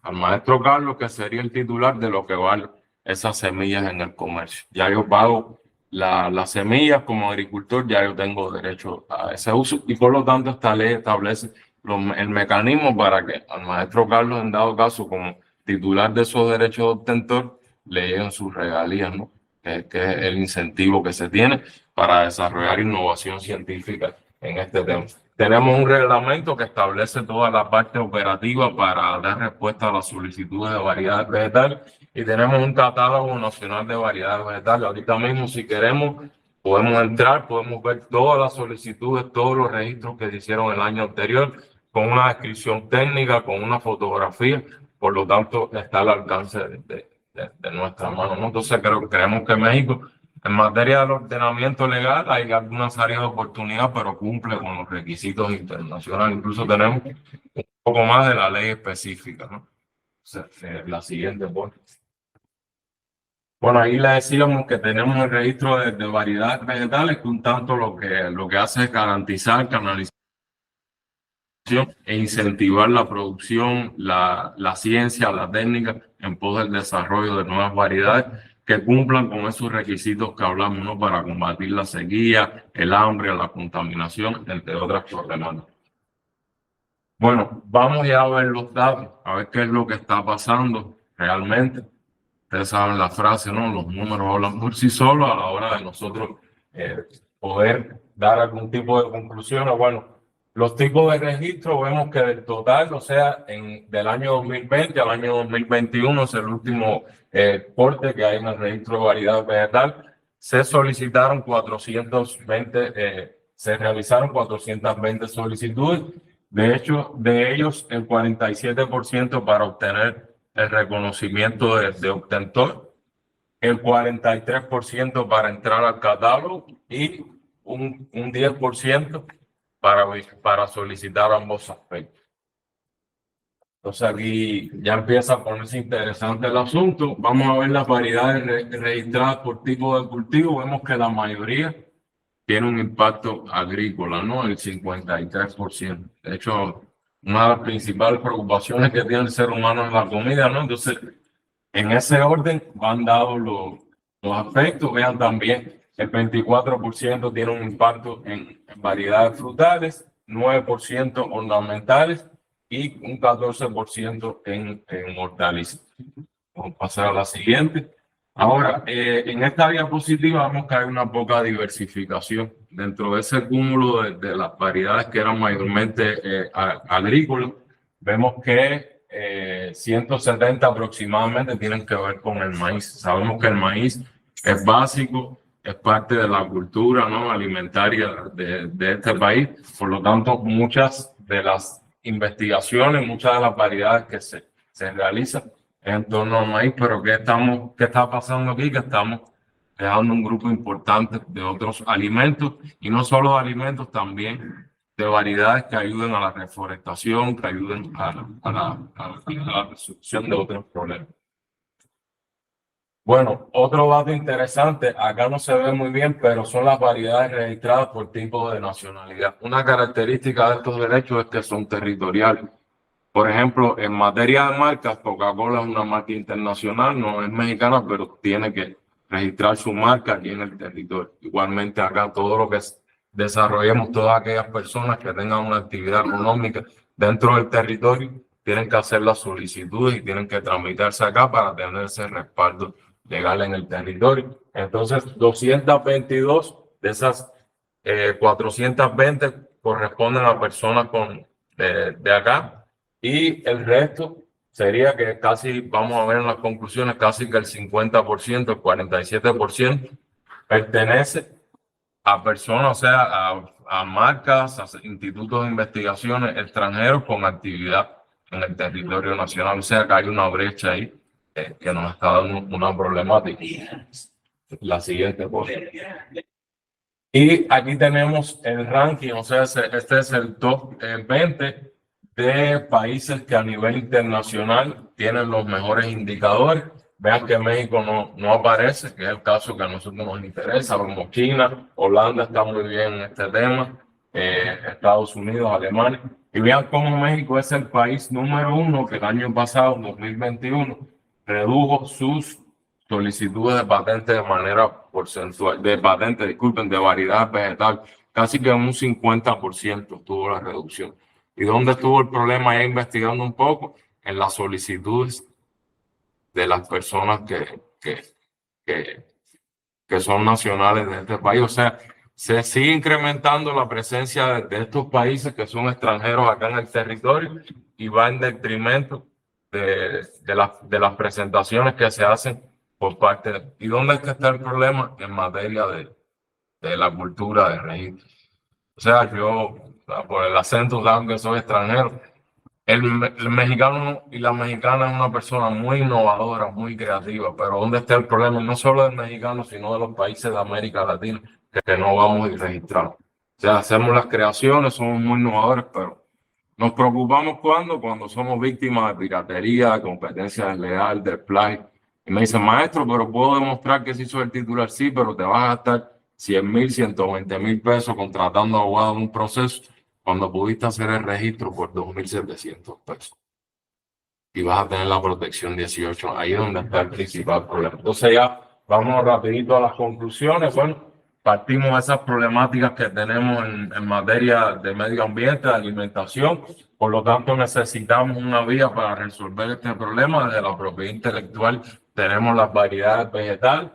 al maestro Carlos, que sería el titular, de lo que vale esas semillas en el comercio. Ya yo pago las semillas como agricultor, ya yo tengo derecho a ese uso y por lo tanto esta ley establece el mecanismo para que al maestro Carlos, en dado caso, como titular de esos derechos de obtentor, le lleguen sus regalías, ¿no? Que es el incentivo que se tiene para desarrollar innovación científica en este tema. Tenemos un reglamento que establece toda la parte operativa para dar respuesta a las solicitudes de variedades vegetales y tenemos un catálogo nacional de variedades vegetales. Ahorita mismo, si queremos, podemos entrar, podemos ver todas las solicitudes, todos los registros que se hicieron el año anterior, con una descripción técnica, con una fotografía. Por lo tanto, está al alcance de nuestra mano, ¿no? Entonces, creemos que México, en materia del ordenamiento legal, hay algunas áreas de oportunidad, pero cumple con los requisitos internacionales. Incluso tenemos un poco más de la ley específica, ¿no? O sea, la siguiente, por favor. Bueno, ahí le decíamos que tenemos el registro de variedades vegetales, que un tanto lo que hace es garantizar, canalizar e incentivar la producción, la ciencia, la técnica en pos del desarrollo de nuevas variedades que cumplan con esos requisitos que hablamos, ¿no? Para combatir la sequía, el hambre, la contaminación, entre otras problemáticas. Bueno, vamos ya a ver los datos, a ver qué es lo que está pasando realmente. Ustedes saben la frase, ¿no? Los números hablan por sí solos a la hora de nosotros poder dar algún tipo de conclusiones. Bueno, los tipos de registro vemos que del total, o sea, del año 2020 al año 2021, es el último corte que hay en el registro de variedad vegetal, se solicitaron 420, se realizaron 420 solicitudes. De hecho, de ellos, el 47% para obtener el reconocimiento de obtentor, el 43% para entrar al catálogo y un 10% para solicitar ambos aspectos. Entonces aquí ya empieza a ponerse interesante el asunto. Vamos a ver las variedades registradas por tipo de cultivo. Vemos que la mayoría tiene un impacto agrícola, ¿no? El 53%. De hecho, una de las principales preocupaciones que tiene el ser humano es la comida, ¿no? Entonces, en ese orden van dados los aspectos. Vean también, el 24% tiene un impacto en variedades frutales, 9% ornamentales y un 14% en hortalizas. Vamos a pasar a la siguiente. Ahora, en esta diapositiva vemos que hay una poca diversificación dentro de ese cúmulo de las variedades que eran mayormente agrícolas. Vemos que 170 aproximadamente tienen que ver con el maíz. Sabemos que el maíz es básico, es parte de la cultura, ¿no? Alimentaria de este país. Por lo tanto, muchas de las investigaciones, muchas de las variedades que se realizan en torno al maíz, pero ¿qué está pasando aquí? Que estamos dejando un grupo importante de otros alimentos, y no solo de alimentos, también de variedades que ayuden a la reforestación, que ayuden a la resolución de otros problemas. Bueno, otro dato interesante, acá no se ve muy bien, pero son las variedades registradas por tipo de nacionalidad. Una característica de estos derechos es que son territoriales. Por ejemplo, en materia de marcas, Coca-Cola es una marca internacional, no es mexicana, pero tiene que registrar su marca aquí en el territorio. Igualmente acá, todo lo que desarrollemos, todas aquellas personas que tengan una actividad económica dentro del territorio, tienen que hacer las solicitudes y tienen que tramitarse acá para tener ese respaldo legal en el territorio. Entonces, 222 de esas 420 corresponden a personas de acá. Y el resto sería que casi, vamos a ver en las conclusiones, casi que el 50%, el 47% pertenece a personas, o sea, a marcas, a institutos de investigaciones extranjeros con actividad en el territorio nacional. O sea, que hay una brecha ahí que nos está dando una problemática. La siguiente, por favor. Y aquí tenemos el ranking, o sea, este es el top 20 de países que a nivel internacional tienen los mejores indicadores. Vean que México no aparece, que es el caso que a nosotros nos interesa, como China, Holanda está muy bien en este tema, Estados Unidos, Alemania. Y vean cómo México es el país número 1 que el año pasado, en 2021, redujo sus solicitudes de patente de manera porcentual, de variedad vegetal, casi que en un 50% tuvo la reducción. ¿Y dónde estuvo el problema? Ya investigando un poco, en las solicitudes de las personas que son nacionales de este país. O sea, se sigue incrementando la presencia de estos países que son extranjeros acá en el territorio y va en detrimento de las presentaciones que se hacen por parte de... ¿Y dónde es que está el problema? En materia de la cultura de registro. O sea, yo, por el acento, saben que soy extranjero. El mexicano y la mexicana es una persona muy innovadora, muy creativa, pero ¿dónde está el problema? No solo del mexicano, sino de los países de América Latina, que no vamos a registrar. O sea, hacemos las creaciones, somos muy innovadores, pero nos preocupamos cuando somos víctimas de piratería, de competencia desleal, de plagio. Y me dice, maestro, pero puedo demostrar que se hizo el titular. Sí, pero te vas a gastar 100,000, 120,000 pesos contratando abogado en un proceso cuando pudiste hacer el registro por 2,700 pesos. Y vas a tener la protección 18. Ahí es donde está el principal problema. Entonces ya vamos rapidito a las conclusiones. Bueno, partimos de esas problemáticas que tenemos en materia de medio ambiente, de alimentación. Por lo tanto, necesitamos una vía para resolver este problema. Desde la propiedad intelectual tenemos las variedades vegetales.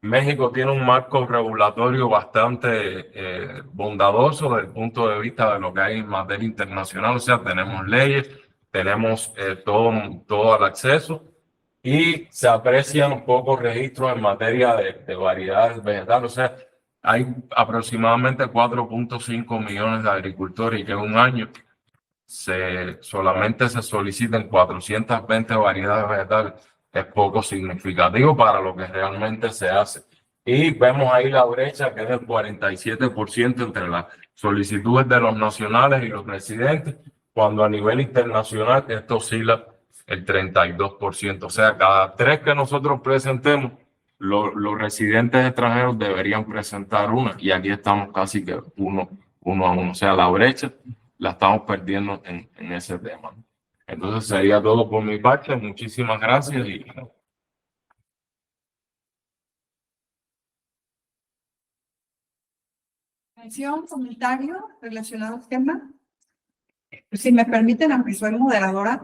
México tiene un marco regulatorio bastante bondadoso desde el punto de vista de lo que hay en materia internacional. O sea, tenemos leyes, tenemos todo el acceso y se aprecian pocos registros en materia de variedades vegetales. O sea, hay aproximadamente 4.5 millones de agricultores y que en un año solamente se soliciten 420 variedades vegetales. Es poco significativo para lo que realmente se hace. Y vemos ahí la brecha que es del 47% entre las solicitudes de los nacionales y los residentes, cuando a nivel internacional esto oscila el 32%. O sea, cada 3 que nosotros presentemos, los residentes extranjeros deberían presentar una, y aquí estamos casi que uno a uno. O sea, la brecha la estamos perdiendo en ese tema. Entonces sería todo por mi parte. Muchísimas gracias. Comentario relacionado al tema. Si me permiten, aunque soy moderadora,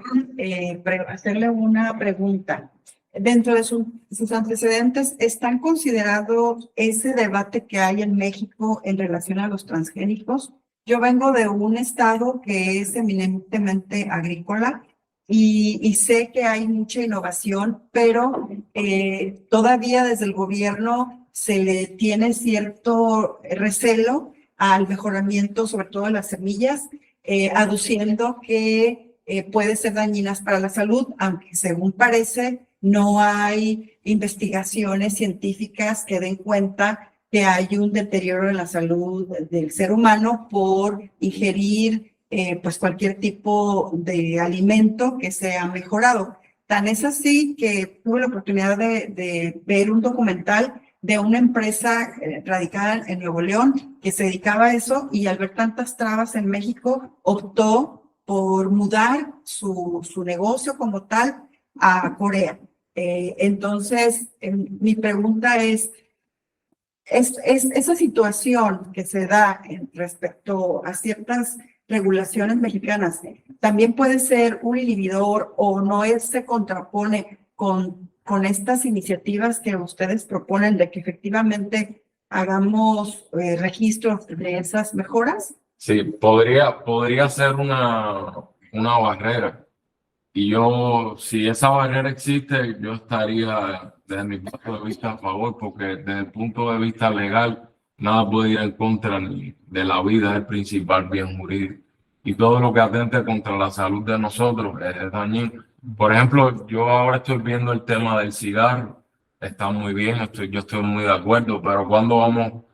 hacerle una pregunta. Dentro de sus antecedentes, ¿están considerados ese debate que hay en México en relación a los transgénicos? Yo vengo de un estado que es eminentemente agrícola y sé que hay mucha innovación, pero todavía desde el gobierno se le tiene cierto recelo al mejoramiento, sobre todo de las semillas, aduciendo que puede ser dañinas para la salud, aunque según parece no hay investigaciones científicas que den cuenta que hay un deterioro en la salud del ser humano por ingerir pues cualquier tipo de alimento que sea mejorado. Tan es así que tuve la oportunidad de ver un documental de una empresa radicada en Nuevo León que se dedicaba a eso, y al ver tantas trabas en México optó por mudar su negocio como tal a Corea. Entonces, mi pregunta es esa situación que se da respecto a ciertas regulaciones mexicanas, ¿también puede ser un inhibidor o no se contrapone con estas iniciativas que ustedes proponen de que efectivamente hagamos registros de esas mejoras? Sí, podría ser una barrera. Y si esa barrera existe, yo estaría desde mi punto de vista a favor, porque desde el punto de vista legal, nada puede ir en contra de la vida, es el principal bien jurídico. Y todo lo que atente contra la salud de nosotros es dañino. Por ejemplo, yo ahora estoy viendo el tema del cigarro. Está muy bien, yo estoy muy de acuerdo, pero ¿cuándo vamos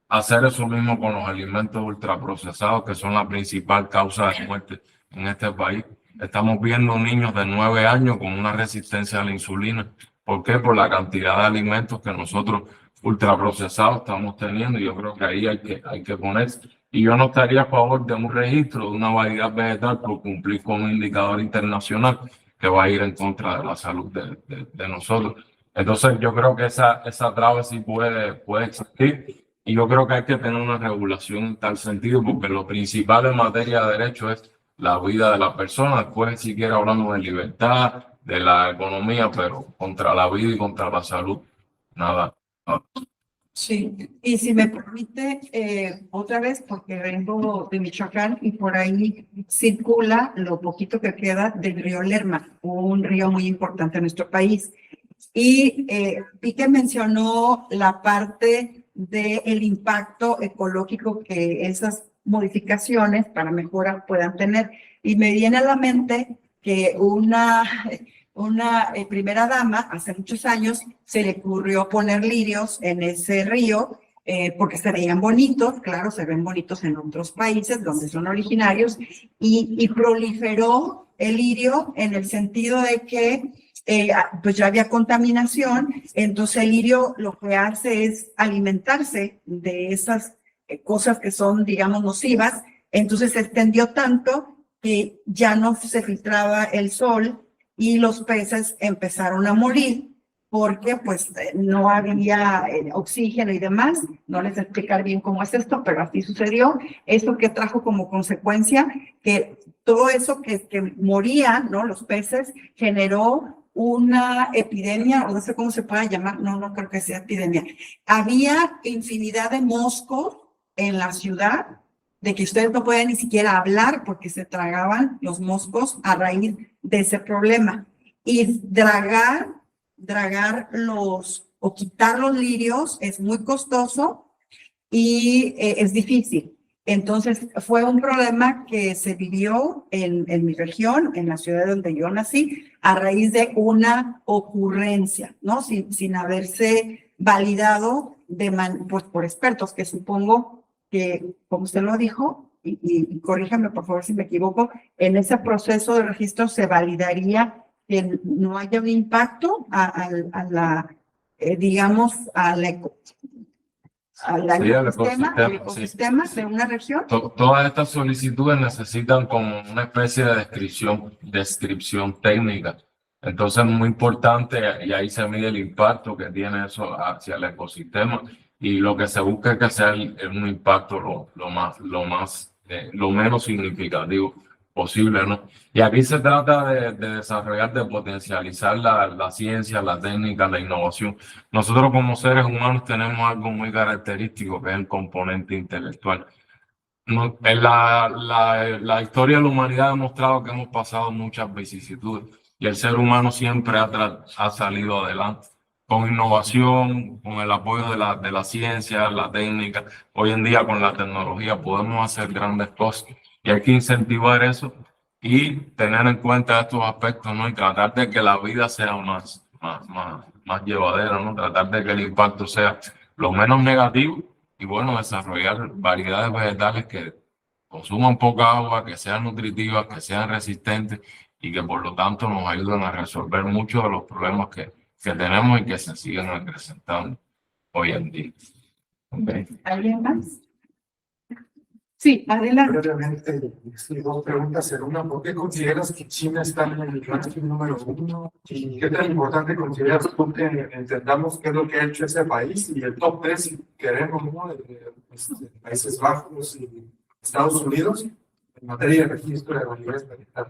a hacer eso mismo con los alimentos ultraprocesados, que son la principal causa de muerte en este país? Estamos viendo niños de 9 años con una resistencia a la insulina. ¿Por qué? Por la cantidad de alimentos que nosotros ultraprocesados estamos teniendo. Yo creo que ahí hay que ponerse. Y yo no estaría a favor de un registro de una variedad vegetal por cumplir con un indicador internacional que va a ir en contra de la salud de nosotros. Entonces yo creo que esa traba sí puede existir. Y yo creo que hay que tener una regulación en tal sentido, porque lo principal en materia de derecho es la vida de la persona. Después, si quiere, hablamos de libertad, de la economía, pero contra la vida y contra la salud, nada. Sí, y si me permite, otra vez, porque vengo de Michoacán y por ahí circula lo poquito que queda del río Lerma, un río muy importante en nuestro país. Y vi que mencionó la parte del impacto ecológico que esas modificaciones para mejora puedan tener. Y me viene a la mente que una primera dama hace muchos años se le ocurrió poner lirios en ese río porque se veían bonitos, claro, se ven bonitos en otros países donde son originarios, y proliferó el lirio en el sentido de que pues ya había contaminación, entonces el lirio lo que hace es alimentarse de esas cosas que son, digamos, nocivas, entonces se extendió tanto que ya no se filtraba el sol y los peces empezaron a morir porque pues no había oxígeno y demás. No les explicar bien cómo es esto, pero así sucedió. Eso que trajo como consecuencia que todo eso que moría, ¿no? Los peces, generó una epidemia, o no sé cómo se puede llamar, no creo que sea epidemia. Había infinidad de moscos en la ciudad, de que ustedes no pueden ni siquiera hablar porque se tragaban los moscos a raíz de ese problema. Y dragar o quitar los lirios es muy costoso y es difícil. Entonces, fue un problema que se vivió en mi región, en la ciudad donde yo nací, a raíz de una ocurrencia, ¿no? Sin haberse validado pues, por expertos, que supongo que, como usted lo dijo, y corríjame por favor si me equivoco, en ese proceso de registro se validaría que no haya un impacto digamos, al ecosistema sí. de una región. Todas estas solicitudes necesitan como una especie de descripción técnica. Entonces es muy importante y ahí se mide el impacto que tiene eso hacia el ecosistema y lo que se busca es que sea un impacto lo menos significativo posible, ¿no? Y aquí se trata de desarrollar, de potencializar la ciencia, la técnica, la innovación. Nosotros como seres humanos tenemos algo muy característico que es el componente intelectual. En la historia de la humanidad ha demostrado que hemos pasado muchas vicisitudes y el ser humano siempre ha salido adelante con innovación, con el apoyo de la ciencia, la técnica. Hoy en día con la tecnología podemos hacer grandes cosas y hay que incentivar eso y tener en cuenta estos aspectos, ¿no? Y tratar de que la vida sea más llevadera, ¿no? Tratar de que el impacto sea lo menos negativo y bueno, desarrollar variedades vegetales que consuman poca agua, que sean nutritivas, que sean resistentes y que por lo tanto nos ayuden a resolver muchos de los problemas que tenemos y que se siguen acrecentando hoy en día. Okay. ¿Alguien más? Sí, adelante. Brevemente, dos preguntas en una. ¿Por qué consideras que China está en el ranking número 1? ¿Y qué tan importante consideras tú que entendamos qué es lo que ha hecho ese país? Y el top 3, si queremos, ¿no? De Países Bajos y Estados Unidos, en materia de registro de validez vegetal.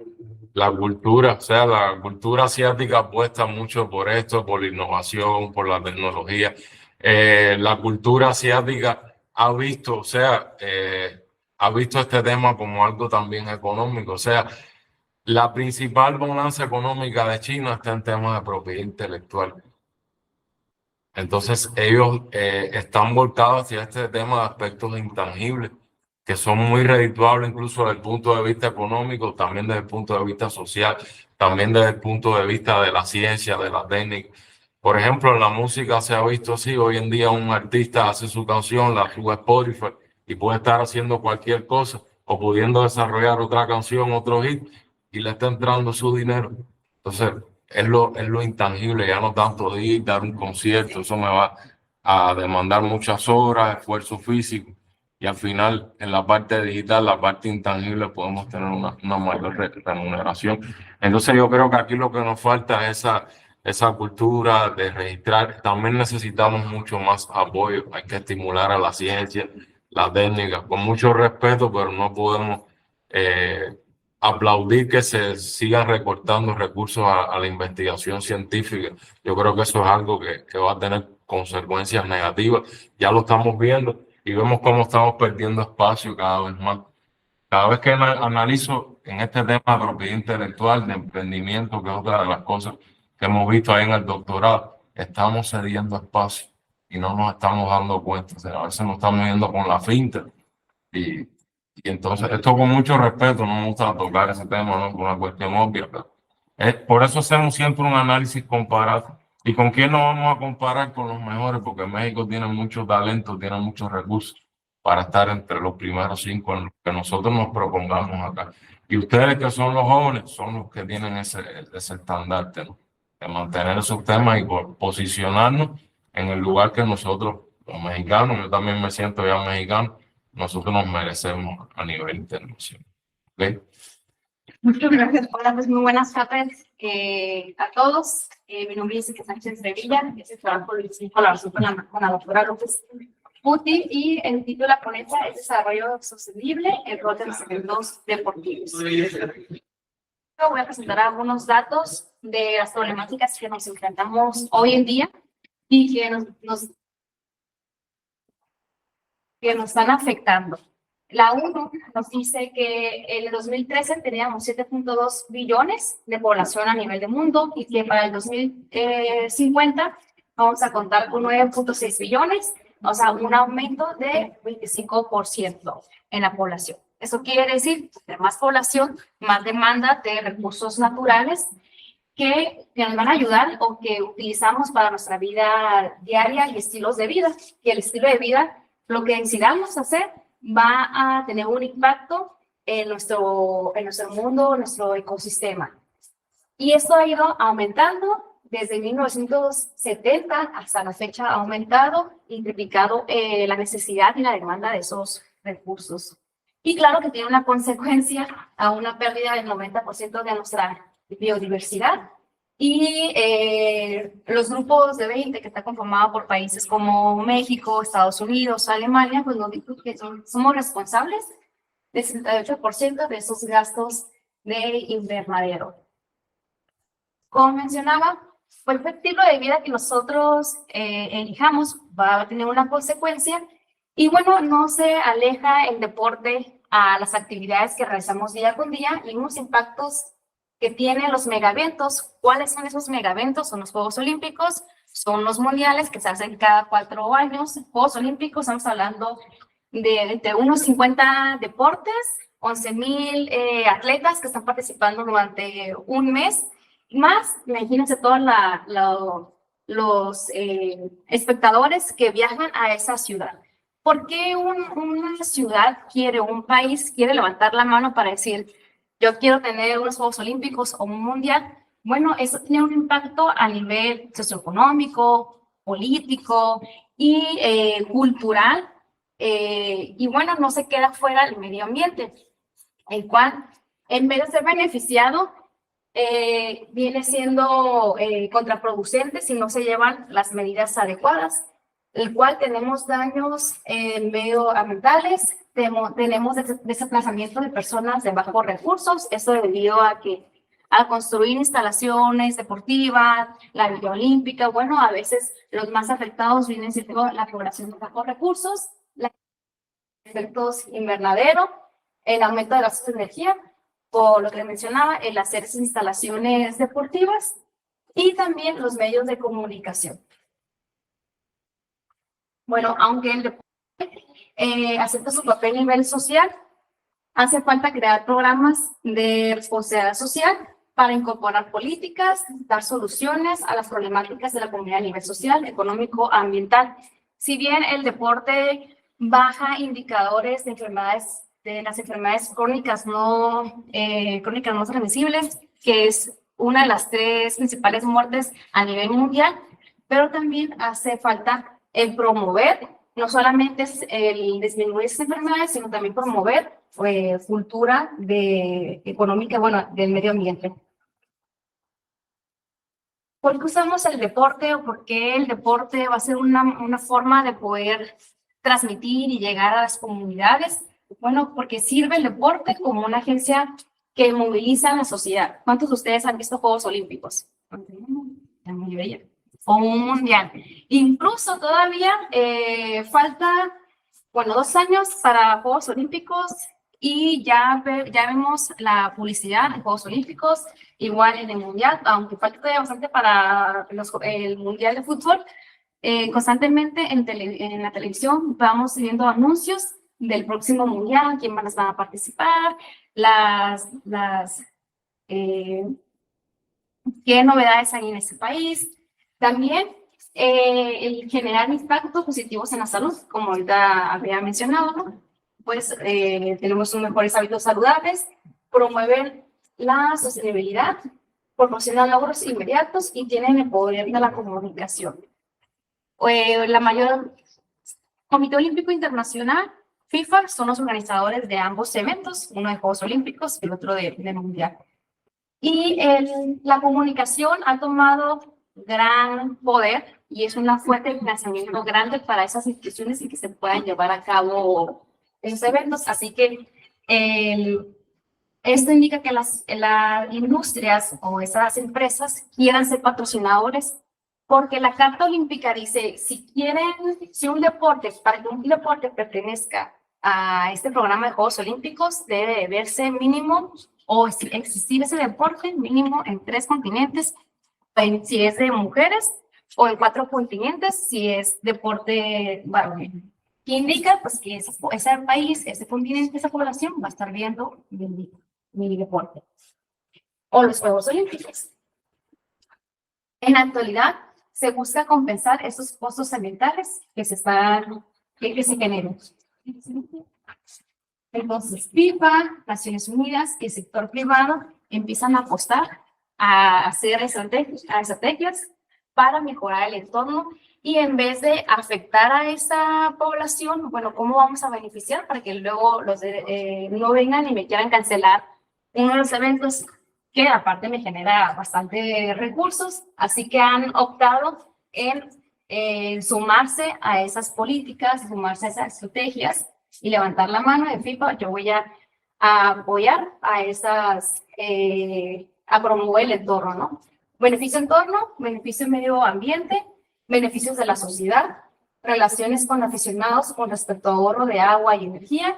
La cultura, o sea, la cultura asiática apuesta mucho por esto, por la innovación, por la tecnología. La cultura asiática ha visto, o sea, ha visto este tema como algo también económico. O sea, la principal bonanza económica de China está en temas de propiedad intelectual. Entonces, ellos están volcados hacia este tema de aspectos intangibles, que son muy redituables incluso desde el punto de vista económico, también desde el punto de vista social, también desde el punto de vista de la ciencia, de la técnica. Por ejemplo, en la música se ha visto así. Hoy en día un artista hace su canción, la sube a Spotify y puede estar haciendo cualquier cosa o pudiendo desarrollar otra canción, otro hit y le está entrando su dinero. Entonces, es lo intangible, ya no tanto ir, dar un concierto, eso me va a demandar muchas horas, esfuerzo físico y al final en la parte digital, la parte intangible, podemos tener una mayor remuneración. Entonces yo creo que aquí lo que nos falta es esa cultura de registrar. También necesitamos mucho más apoyo, hay que estimular a la ciencia, la técnica, con mucho respeto, pero no podemos aplaudir que se sigan recortando recursos a la investigación científica. Yo creo que eso es algo que va a tener consecuencias negativas. Ya lo estamos viendo y vemos cómo estamos perdiendo espacio cada vez más. Cada vez que analizo en este tema de propiedad intelectual, de emprendimiento, que es otra de las cosas que hemos visto ahí en el doctorado, estamos cediendo espacio y no nos estamos dando cuenta. O sea, a veces nos estamos yendo con la finta y entonces esto con mucho respeto, no me gusta tocar ese tema, ¿no? Por una cuestión obvia, pero por eso hacemos siempre un análisis comparado. ¿Y con quién nos vamos a comparar? Con los mejores, porque México tiene mucho talento, tiene muchos recursos para estar entre los primeros 5 en los que nosotros nos propongamos acá. Y ustedes que son los jóvenes, son los que tienen ese estandarte, ¿no? mantener esos temas y posicionarnos en el lugar que nosotros, los mexicanos, yo también me siento ya mexicano, nosotros nos merecemos a nivel internacional. ¿Ok? Muchas gracias. Hola, pues muy buenas tardes a todos. Mi nombre es Jessica Sánchez Revilla, es trabajo de colaboración con la doctora López Puti, y el título de la ponencia es Desarrollo Sostenible, el rol de los eventos deportivos. Voy a presentar algunos datos de las problemáticas que nos enfrentamos hoy en día y que nos están afectando. La ONU nos dice que en el 2013 teníamos 7.2 billones de población a nivel del mundo y que para el 2050 vamos a contar con 9.6 billones, o sea, un aumento de 25% en la población. Eso quiere decir que más población, más demanda de recursos naturales que nos van a ayudar o que utilizamos para nuestra vida diaria y estilos de vida. Y el estilo de vida, lo que decidamos hacer, va a tener un impacto en nuestro mundo, en nuestro ecosistema. Y esto ha ido aumentando desde 1970 hasta la fecha, ha aumentado y triplicado la necesidad y la demanda de esos recursos. Y claro que tiene una consecuencia a una pérdida del 90% de nuestra biodiversidad. Y los grupos de 20 que está conformado por países como México, Estados Unidos, Alemania, pues nos dicen que somos responsables del 68% de esos gastos de invernadero. Como mencionaba, pues el estilo de vida que nosotros elijamos va a tener una consecuencia. Y bueno, no se aleja el deporte a las actividades que realizamos día con día y unos impactos que tienen los megaeventos. ¿Cuáles son esos megaeventos? Son los Juegos Olímpicos, son los mundiales que se hacen cada 4 años. Juegos Olímpicos, estamos hablando de unos 50 deportes, 11,000 atletas que están participando durante un mes. Más, imagínense todos los espectadores que viajan a esa ciudad. ¿Por qué una ciudad quiere, un país quiere levantar la mano para decir, yo quiero tener unos Juegos Olímpicos o un mundial? Bueno, eso tiene un impacto a nivel socioeconómico, político y cultural. Y bueno, no se queda fuera el medio ambiente, el cual, en vez de ser beneficiado, viene siendo contraproducente si no se llevan las medidas adecuadas, el cual tenemos daños medioambientales, tenemos desplazamiento de personas de bajos recursos, eso debido a que al construir instalaciones deportivas, la Villa Olímpica, bueno, a veces los más afectados vienen siendo la población de bajos recursos, los efectos invernadero, el aumento de gastos de energía, por lo que mencionaba, el hacer esas instalaciones deportivas y también los medios de comunicación. Bueno, aunque el deporte acepta su papel a nivel social, hace falta crear programas de responsabilidad social para incorporar políticas, dar soluciones a las problemáticas de la comunidad a nivel social, económico, ambiental. Si bien el deporte baja indicadores de enfermedades, de las enfermedades crónicas no transmisibles, que es una de las 3 principales muertes a nivel mundial, pero también hace falta el promover, no solamente es el disminuir esas enfermedades, sino también promover cultura económica, bueno, del medio ambiente. ¿Por qué usamos el deporte o por qué el deporte va a ser una forma de poder transmitir y llegar a las comunidades? Bueno, porque sirve el deporte como una agencia que moviliza a la sociedad. ¿Cuántos de ustedes han visto Juegos Olímpicos? La mayoría. O un mundial. Incluso todavía falta, bueno, 2 años para Juegos Olímpicos y ya vemos la publicidad en Juegos Olímpicos, igual en el mundial, aunque falta todavía bastante para el mundial de fútbol. Constantemente en la televisión vamos viendo anuncios del próximo mundial, quién van a participar, qué novedades hay en ese país. También el generar impactos positivos en la salud, como ahorita había mencionado, ¿no? Pues tenemos mejores hábitos saludables, promueven la sostenibilidad proporcionan logros inmediatos y tienen el poder de la comunicación. La mayor Comité Olímpico Internacional, FIFA, son los organizadores de ambos eventos, uno de Juegos Olímpicos y el otro de Mundial. Y la comunicación ha tomado gran poder y es una fuente de financiamiento grande para esas instituciones y que se puedan llevar a cabo esos eventos. Así que esto indica que las industrias o esas empresas quieran ser patrocinadores, porque la Carta Olímpica dice, si un deporte, para que un deporte pertenezca a este programa de Juegos Olímpicos, debe verse mínimo o existir ese deporte mínimo en 3 continentes, si es de mujeres, o en 4 continentes, si es deporte varonil. Que indica pues, que ese país, ese continente, esa población va a estar viendo mi deporte. O los Juegos Olímpicos. En la actualidad, se busca compensar esos costos ambientales que se generan. Entonces, FIFA, Naciones Unidas y el sector privado empiezan a apostar a hacer estrategias para mejorar el entorno y en vez de afectar a esa población, bueno, ¿cómo vamos a beneficiar para que luego no vengan y me quieran cancelar uno de los eventos que aparte me genera bastante recursos? Así que han optado en sumarse a esas políticas, sumarse a esas estrategias y levantar la mano de FIFA. Yo voy a apoyar a a promover el entorno, ¿no? Beneficio entorno, beneficio medio ambiente, beneficios de la sociedad, relaciones con aficionados con respecto a ahorro de agua y energía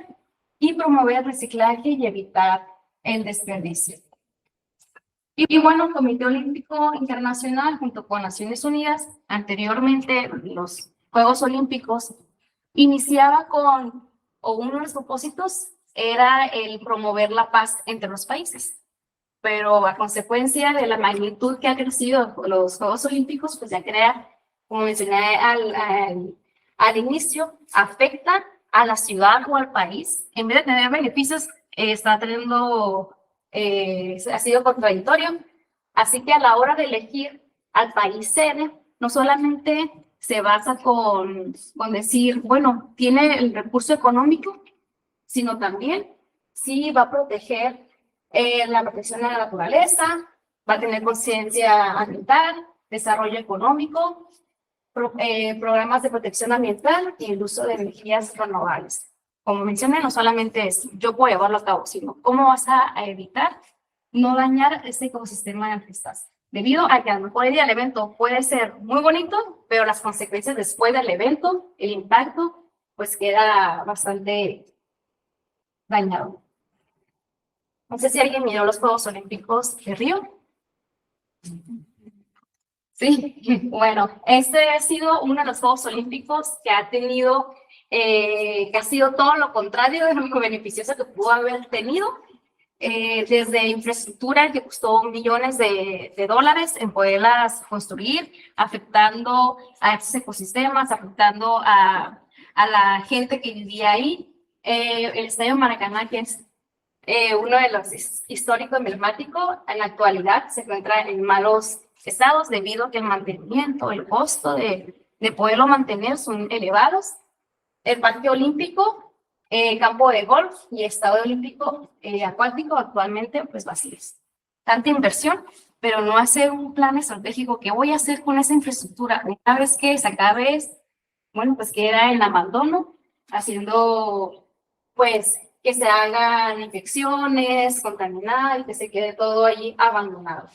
y promover el reciclaje y evitar el desperdicio. Y bueno, el Comité Olímpico Internacional junto con Naciones Unidas, anteriormente los Juegos Olímpicos, iniciaba uno de los propósitos era el promover la paz entre los países. Pero a consecuencia de la magnitud que ha crecido los Juegos Olímpicos, pues ya crea, como mencioné al inicio, afecta a la ciudad o al país. En vez de tener beneficios, está teniendo, ha sido contradictorio. Así que a la hora de elegir al país sede, no solamente se basa con decir, bueno, tiene el recurso económico, sino también sí va a proteger la protección de la naturaleza, va a tener conciencia ambiental, desarrollo económico, programas de protección ambiental y el uso de energías renovables. Como mencioné, no solamente es yo puedo llevarlo a cabo, sino cómo vas a evitar no dañar este ecosistema en el que estás. Debido a que a lo mejor el día del evento puede ser muy bonito, pero las consecuencias después del evento, el impacto, pues queda bastante dañado. No sé si alguien miró los Juegos Olímpicos de Río. Sí, bueno, este ha sido uno de los Juegos Olímpicos que ha tenido, que ha sido todo lo contrario de lo beneficioso que pudo haber tenido. Desde infraestructura que costó millones de dólares en poderlas construir, afectando a estos ecosistemas, afectando a la gente que vivía ahí. El Estadio Maracaná, que es uno de los histórico emblemático, en la actualidad se encuentra en malos estados debido a que el mantenimiento, el costo de poderlo mantener son elevados. El Parque Olímpico, campo de golf y estadio olímpico acuático actualmente pues vacíos. Tanta inversión, pero no hacer un plan estratégico. ¿Qué voy a hacer con esa infraestructura? Una vez que se acabe, bueno, pues queda en abandono, haciendo pues que se hagan infecciones, contaminado y que se quede todo allí abandonado.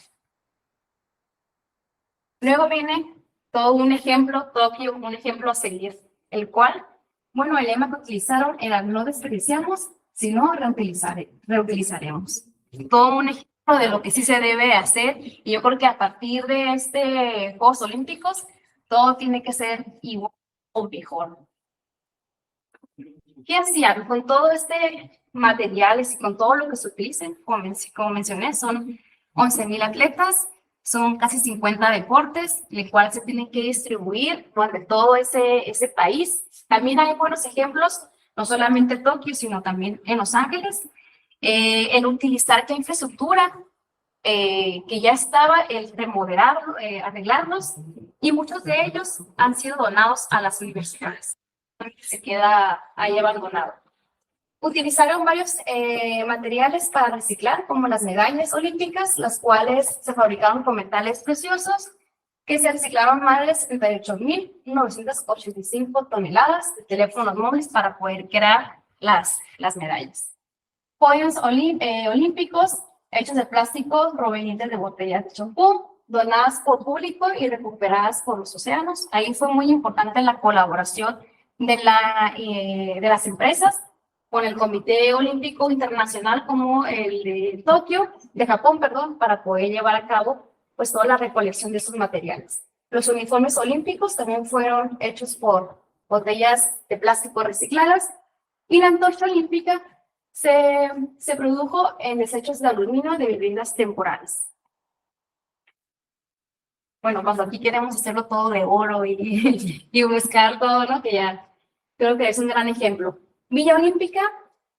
Luego viene todo un ejemplo, Tokio, un ejemplo a seguir, el cual, bueno, el lema que utilizaron era no desperdiciamos, sino reutilizaremos. Todo un ejemplo de lo que sí se debe hacer y yo creo que a partir de Juegos Olímpicos todo tiene que ser igual o mejor. ¿Qué hacían? Con todo materiales y con todo lo que se utilicen, como mencioné, son 11,000 atletas, son casi 50 deportes, el cual se tienen que distribuir durante todo ese país. También hay buenos ejemplos, no solamente en Tokio, sino también en Los Ángeles, en utilizar qué infraestructura que ya estaba, el remodelar, arreglarlos, y muchos de ellos han sido donados a las universidades. Se queda ahí abandonado. Utilizaron varios materiales para reciclar, como las medallas olímpicas, las cuales se fabricaron con metales preciosos, que se reciclaron más de 78.985 toneladas de teléfonos móviles para poder crear las medallas. Podios olímpicos hechos de plástico provenientes de botellas de champú, donadas por público y recuperadas por los océanos. Ahí fue muy importante la colaboración de las empresas con el Comité Olímpico Internacional como el de Tokio, de Japón, perdón, para poder llevar a cabo pues toda la recolección de estos materiales. Los uniformes olímpicos también fueron hechos por botellas de plástico recicladas, y la antorcha olímpica se produjo en desechos de aluminio de viviendas temporales. Bueno, cuando aquí queremos hacerlo todo de oro y buscar todo, ¿no? Que ya creo que es un gran ejemplo. Villa Olímpica,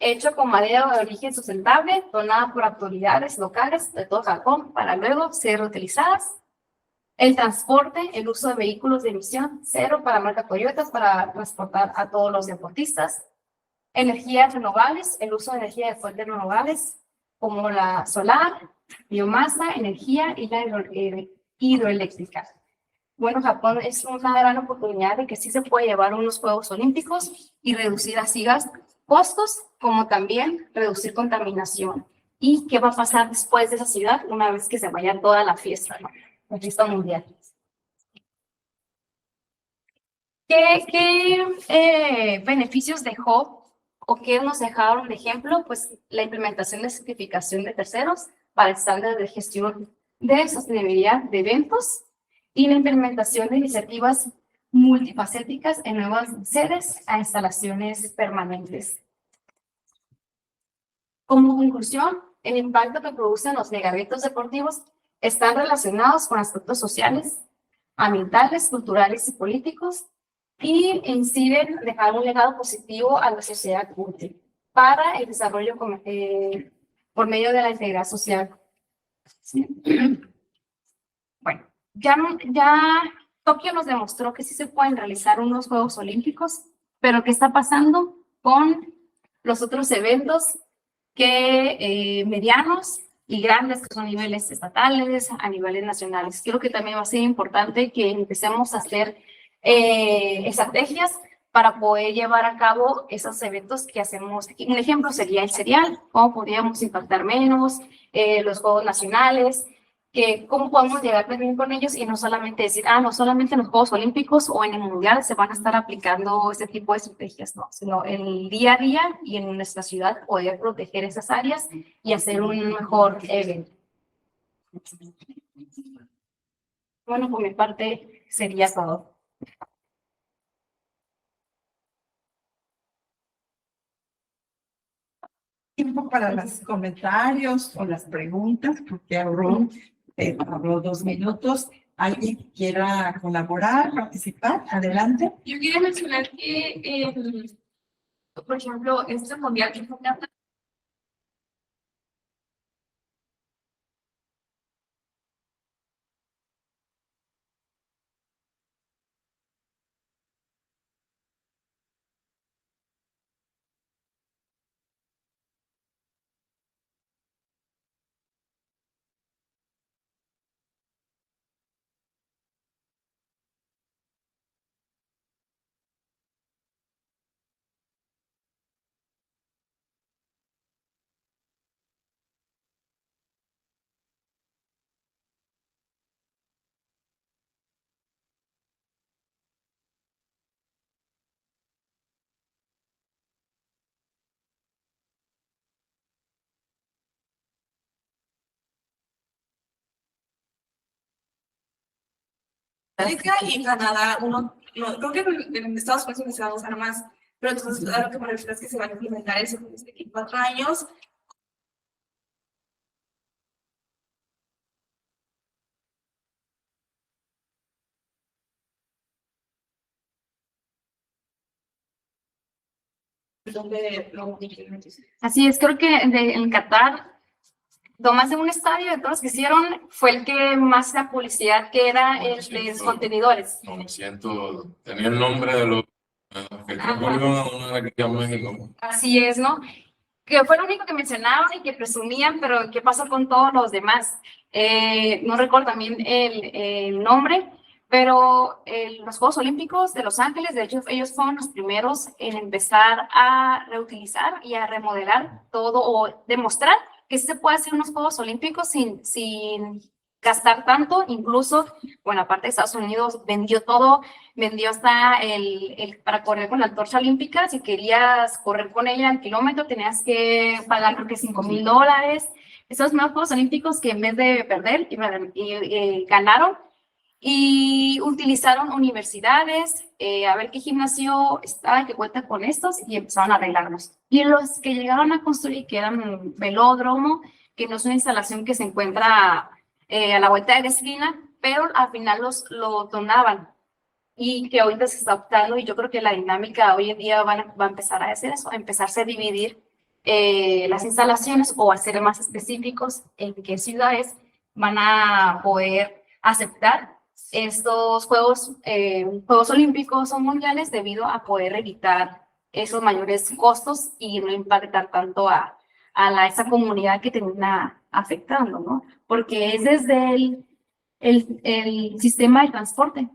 hecho con madera de origen sustentable, donada por autoridades locales de todo Japón para luego ser reutilizadas. El transporte, el uso de vehículos de emisión cero para marca Toyota para transportar a todos los deportistas. Energías renovables, el uso de energía de fuentes renovables como la solar, biomasa, energía y la hidroeléctrica. Bueno, Japón es una gran oportunidad de que sí se puede llevar unos Juegos Olímpicos y reducir así costos, como también reducir contaminación. ¿Y qué va a pasar después de esa ciudad una vez que se vaya toda la fiesta, ¿no? La fiesta mundial? ¿Qué beneficios dejó o qué nos dejaron de ejemplo? Pues la implementación de certificación de terceros para estándares de gestión de sostenibilidad de eventos y la implementación de iniciativas multifacéticas en nuevas sedes a instalaciones permanentes. Como conclusión, el impacto que producen los megaeventos deportivos están relacionados con aspectos sociales, ambientales, culturales y políticos, y inciden en dejar un legado positivo a la sociedad útil para el desarrollo por medio de la integridad social. ¿Sí? Bueno, ya Tokio nos demostró que sí se pueden realizar unos Juegos Olímpicos, pero ¿qué está pasando con los otros eventos medianos y grandes, que son niveles estatales, a niveles nacionales? Creo que también va a ser importante que empecemos a hacer estrategias para poder llevar a cabo esos eventos que hacemos. Un ejemplo sería el serial, cómo podríamos impactar menos, los Juegos Nacionales, cómo podemos llegar también con ellos y no solamente decir, no solamente en los Juegos Olímpicos o en el Mundial se van a estar aplicando este tipo de estrategias, no, sino en el día a día y en nuestra ciudad poder proteger esas áreas y hacer un mejor evento. Bueno, por mi parte sería todo. Tiempo para los comentarios o las preguntas, porque habló 2 minutos. ¿Alguien que quiera colaborar, participar? Adelante. Yo quería mencionar que, por ejemplo, este mundial que fue y en Canadá, creo que en Estados Unidos se va a usar más, pero entonces a lo que me refiero es que se van a implementar eso desde 4 años. Así es, creo que en Qatar Tomás de un estadio de todos los que hicieron fue el que más la publicidad que era el de los contenedores. 900, tenía el nombre de los que creo que iban a una aquí a México. Así es, ¿no? Que fue lo único que mencionaban y que presumían, pero ¿qué pasó con todos los demás? No recuerdo también el nombre, pero los Juegos Olímpicos de Los Ángeles, de hecho, ellos fueron los primeros en empezar a reutilizar y a remodelar todo o demostrar que sí se puede hacer unos Juegos Olímpicos sin gastar tanto. Incluso, bueno, aparte de Estados Unidos, vendió todo, vendió hasta para correr con la antorcha olímpica. Si querías correr con ella al kilómetro, tenías que pagar creo que $5,000. Esos nuevos Juegos Olímpicos que en vez de perder, ganaron. Y utilizaron universidades, a ver qué gimnasio estaba que cuenta con estos, y empezaron a arreglarlos. Y los que llegaron a construir, que eran un velódromo, que no es una instalación que se encuentra a la vuelta de la esquina, pero al final lo donaban. Y que ahorita se está optando, y yo creo que la dinámica hoy en día va a empezar a hacer eso, a empezarse a dividir las instalaciones o a ser más específicos en qué ciudades van a poder aceptar estos Juegos Olímpicos o Mundiales, debido a poder evitar esos mayores costos y no impactar tanto a esa comunidad que termina afectando, ¿no? Porque es desde el sistema de transporte.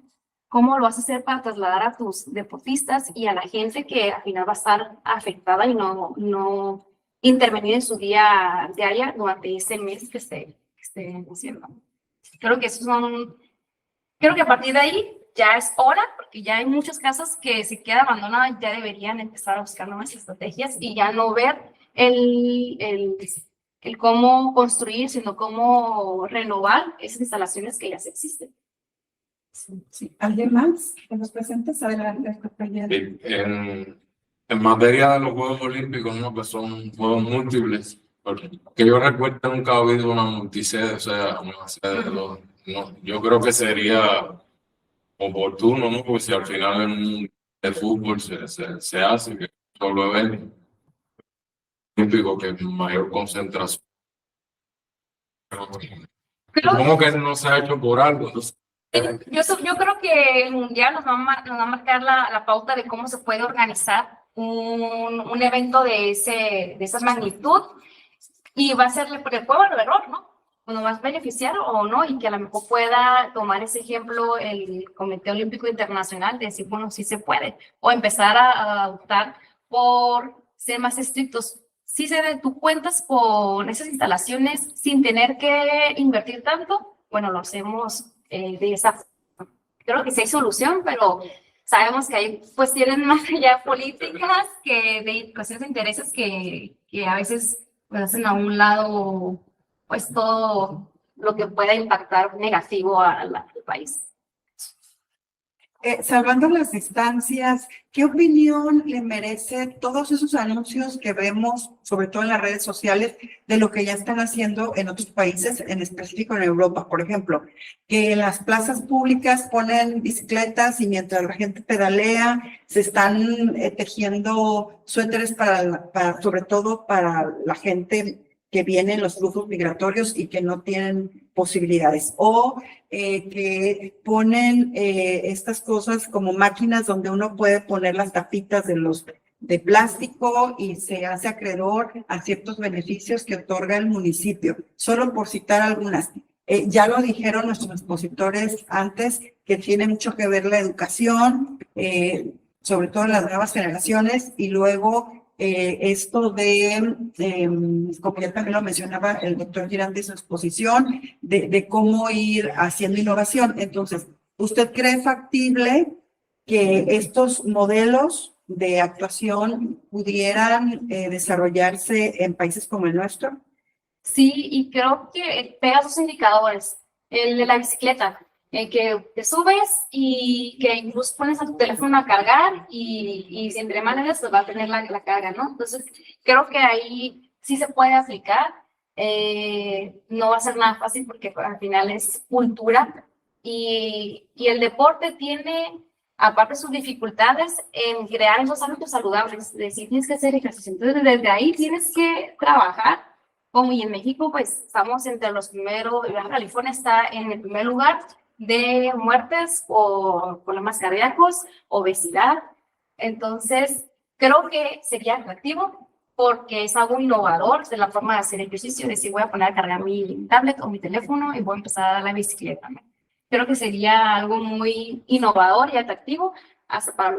¿Cómo lo vas a hacer para trasladar a tus deportistas y a la gente que al final va a estar afectada y no intervenir en su día diaria durante ese mes que esté haciendo? Creo que a partir de ahí ya es hora, porque ya hay muchos casos que si queda abandonado ya deberían empezar a buscar nuevas estrategias y ya no ver el cómo construir, sino cómo renovar esas instalaciones que ya existen. Sí. ¿Alguien más de los presentes? Adelante, compañero. En materia de los Juegos Olímpicos, ¿no? Que son juegos múltiples, porque que yo recuerdo nunca ha habido una multisede, o sea, una sede de los... No, yo creo que sería oportuno, ¿no? Porque si al final en un de fútbol se hace, que solo evento olímpico que mayor concentración. Como que no se ha hecho por algo, entonces. Yo creo que el Mundial nos va a marcar la pauta de cómo se puede organizar un evento de esa magnitud, y va a ser el prueba o error, ¿no? Uno va a beneficiar o no, y que a lo mejor pueda tomar ese ejemplo el Comité Olímpico Internacional de decir, bueno, sí se puede, o empezar a optar por ser más estrictos. Si tú cuentas con esas instalaciones sin tener que invertir tanto, bueno, lo hacemos de esa forma. Creo que sí hay solución, pero sabemos que hay cuestiones más allá políticas que de cuestiones de intereses que a veces pues, hacen a un lado pues todo lo que pueda impactar negativo al país. Salvando las distancias, ¿qué opinión le merece todos esos anuncios que vemos, sobre todo en las redes sociales, de lo que ya están haciendo en otros países, en específico en Europa, por ejemplo? Que en las plazas públicas ponen bicicletas y mientras la gente pedalea, se están tejiendo suéteres sobre todo para la gente que vienen los flujos migratorios y que no tienen posibilidades, o que ponen estas cosas como máquinas donde uno puede poner las tapitas de plástico y se hace acreedor a ciertos beneficios que otorga el municipio, solo por citar algunas. Ya lo dijeron nuestros expositores antes, que tiene mucho que ver la educación, sobre todo en las nuevas generaciones, y luego esto como ya también lo mencionaba el doctor Girandi en su exposición, de cómo ir haciendo innovación. Entonces, ¿usted cree factible que estos modelos de actuación pudieran desarrollarse en países como el nuestro? Sí, y creo que pega sus indicadores. El de la bicicleta, que te subes y que incluso pones a tu teléfono a cargar y si entre maneras va a tener la carga, ¿no? Entonces, creo que ahí sí se puede aplicar. No va a ser nada fácil porque al final es cultura y el deporte tiene, aparte sus dificultades, en crear esos hábitos saludables. Es decir, tienes que hacer ejercicio. Entonces, desde ahí tienes que trabajar como y en México, pues estamos entre los primeros, Baja California está en el primer lugar de muertes o problemas cardíacos, obesidad. Entonces, creo que sería atractivo porque es algo innovador de la forma de hacer ejercicio, de decir voy a poner a cargar mi tablet o mi teléfono y voy a empezar a dar la bicicleta, ¿no? Creo que sería algo muy innovador y atractivo hasta para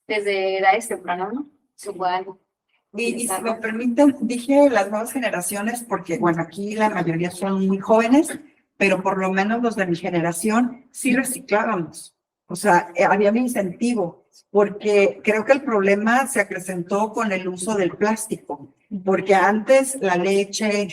desde edades tempranas, ¿no? Se puedan. Y si me permiten, dije las nuevas generaciones porque, bueno, aquí la mayoría son muy jóvenes, pero por lo menos los de mi generación sí reciclábamos. O sea, había un incentivo, porque creo que el problema se acrecentó con el uso del plástico, porque antes la leche,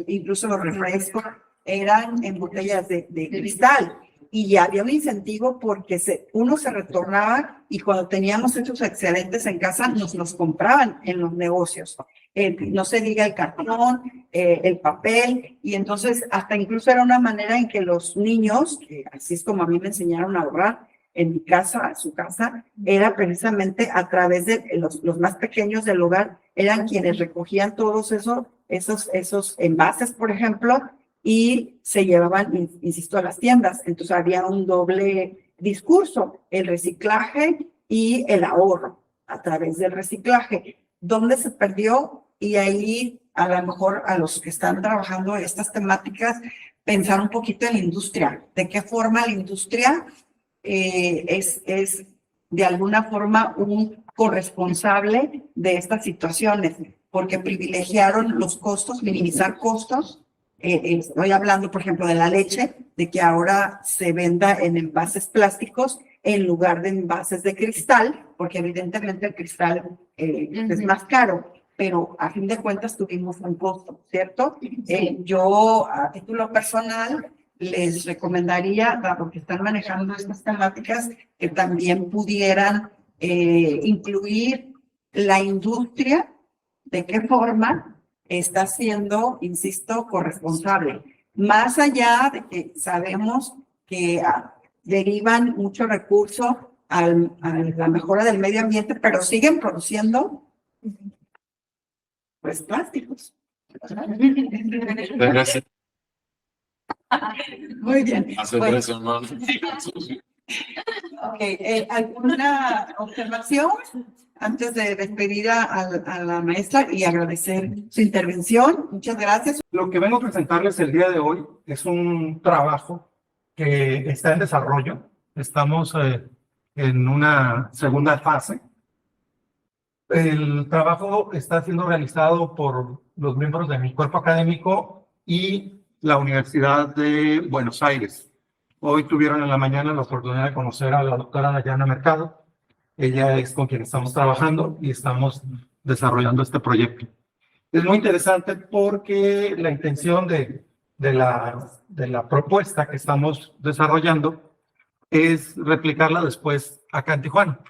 incluso los refrescos, eran en botellas de cristal. Y ya había un incentivo porque uno se retornaba y cuando teníamos esos excedentes en casa nos los compraban en los negocios. No se diga el cartón, el papel, y entonces hasta incluso era una manera en que los niños, que así es como a mí me enseñaron a ahorrar en mi casa, su casa, era precisamente a través de los más pequeños del hogar, eran quienes recogían todos esos envases, por ejemplo, y se llevaban, insisto, a las tiendas. Entonces había un doble discurso, el reciclaje y el ahorro a través del reciclaje. ¿Dónde se perdió? Y ahí a lo mejor a los que están trabajando estas temáticas, pensar un poquito en la industria. ¿De qué forma la industria es de alguna forma un corresponsable de estas situaciones? Porque privilegiaron los costos, minimizar costos. Estoy hablando, por ejemplo, de la leche, de que ahora se venda en envases plásticos en lugar de envases de cristal, porque evidentemente el cristal es más caro, pero a fin de cuentas tuvimos un costo, ¿cierto? Yo, a título personal, les recomendaría, dado que están manejando estas temáticas, que también pudieran incluir la industria, de qué forma está siendo, insisto, corresponsable. Más allá de que sabemos que derivan mucho recurso a la mejora del medio ambiente, pero siguen produciendo pues plásticos. Muy bien. Pues, ¿alguna observación antes de despedir a la maestra y agradecer su intervención? Muchas gracias. Lo que vengo a presentarles el día de hoy es un trabajo que está en desarrollo. Estamos en una segunda fase. El trabajo está siendo realizado por los miembros de mi cuerpo académico y la Universidad de Buenos Aires. Hoy tuvieron en la mañana la oportunidad de conocer a la doctora Dayana Mercado. Ella es con quien estamos trabajando y estamos desarrollando este proyecto. Es muy interesante porque la intención de la propuesta que estamos desarrollando es replicarla después acá en Tijuana.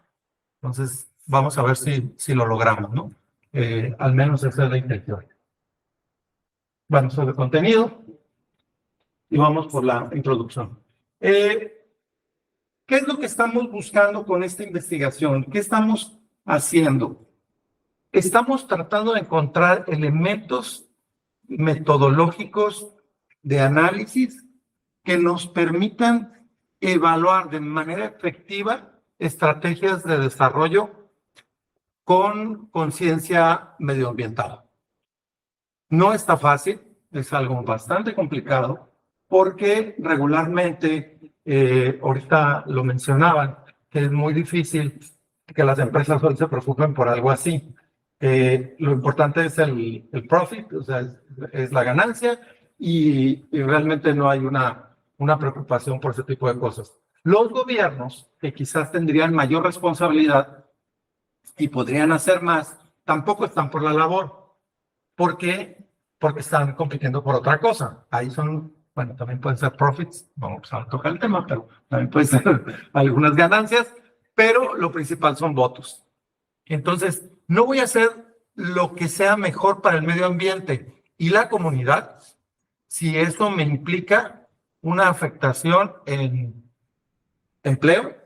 Entonces, vamos a ver si lo logramos, ¿no? Al menos esa es la intención. Bueno, sobre contenido y vamos por la introducción. ¿Qué es lo que estamos buscando con esta investigación? ¿Qué estamos haciendo? Estamos tratando de encontrar elementos metodológicos de análisis que nos permitan evaluar de manera efectiva estrategias de desarrollo con conciencia medioambiental. No está fácil, es algo bastante complicado, porque regularmente, ahorita lo mencionaban, que es muy difícil que las empresas hoy se preocupen por algo así. Lo importante es el profit, o sea, es la ganancia, y realmente no hay una preocupación por ese tipo de cosas. Los gobiernos, que quizás tendrían mayor responsabilidad y podrían hacer más, tampoco están por la labor. ¿Por qué? Porque están compitiendo por otra cosa. Ahí son, bueno, también pueden ser profits, vamos a tocar el tema, pero también pueden ser algunas ganancias, pero lo principal son votos. Entonces, no voy a hacer lo que sea mejor para el medio ambiente y la comunidad si eso me implica una afectación en empleo,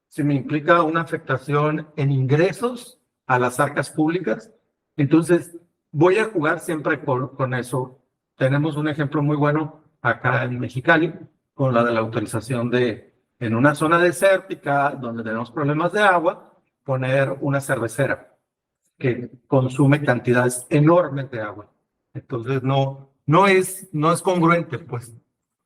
si me implica una afectación en ingresos a las arcas públicas. Entonces, voy a jugar siempre con eso. Tenemos un ejemplo muy bueno acá en Mexicali, con la de la autorización de, en una zona desértica donde tenemos problemas de agua, poner una cervecera que consume cantidades enormes de agua. Entonces no es congruente, pues.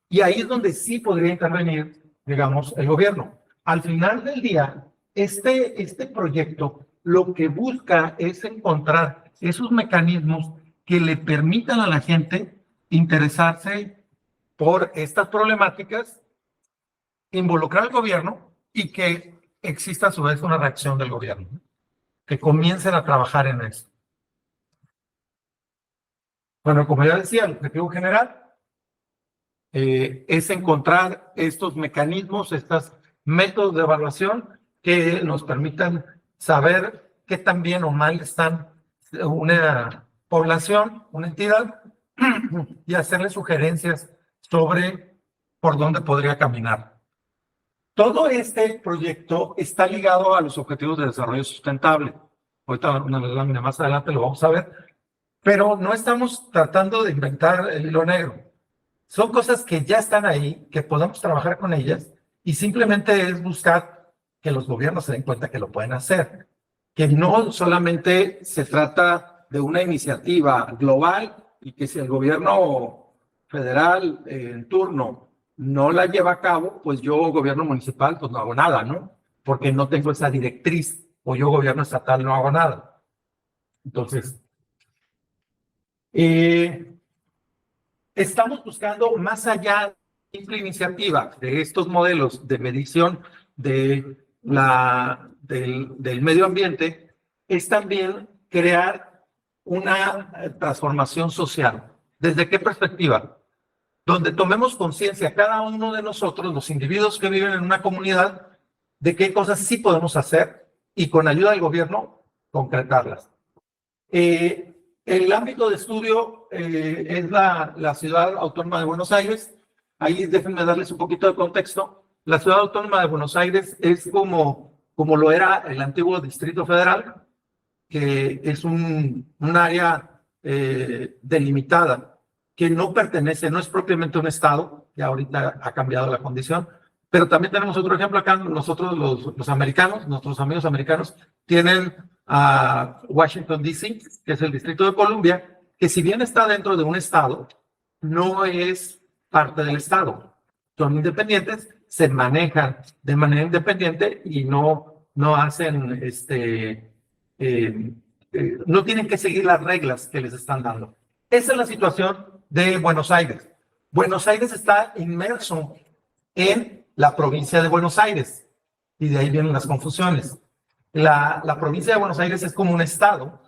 Y ahí es donde sí podría intervenir, digamos, el gobierno. Al final del día, este proyecto lo que busca es encontrar esos mecanismos que le permitan a la gente interesarse por estas problemáticas, involucrar al gobierno y que exista a su vez una reacción del gobierno, que comiencen a trabajar en eso. Bueno, como ya decía, el objetivo general es encontrar estos mecanismos, estos métodos de evaluación que nos permitan saber qué tan bien o mal están una población, una entidad, y hacerle sugerencias sobre por dónde podría caminar. Todo este proyecto está ligado a los Objetivos de Desarrollo Sustentable. Ahorita una lámina más adelante lo vamos a ver, pero no estamos tratando de inventar el hilo negro. Son cosas que ya están ahí, que podemos trabajar con ellas, y simplemente es buscar que los gobiernos se den cuenta que lo pueden hacer. Que no solamente se trata de una iniciativa global y que si el gobierno federal en turno no la lleva a cabo, pues yo, gobierno municipal, pues no hago nada, ¿no? Porque no tengo esa directriz, o yo, gobierno estatal, no hago nada. Entonces, estamos buscando más allá de la simple iniciativa de estos modelos de medición del medio ambiente, es también crear una transformación social. ¿Desde qué perspectiva? Donde tomemos conciencia cada uno de nosotros, los individuos que viven en una comunidad, de qué cosas sí podemos hacer y con ayuda del gobierno concretarlas. El ámbito de estudio es la Ciudad Autónoma de Buenos Aires. Ahí déjenme darles un poquito de contexto. La Ciudad Autónoma de Buenos Aires es como lo era el antiguo Distrito Federal, que es un área delimitada, que no pertenece, no es propiamente un estado, ya ahorita ha cambiado la condición, pero también tenemos otro ejemplo acá, nosotros los americanos, nuestros amigos americanos, tienen a Washington, D.C., que es el Distrito de Columbia, que si bien está dentro de un estado, no es parte del estado. Son independientes, se manejan de manera independiente y no hacen, no tienen que seguir las reglas que les están dando. Esa es la situación de Buenos Aires. Buenos Aires está inmerso en la provincia de Buenos Aires y de ahí vienen las confusiones. La provincia de Buenos Aires es como un estado,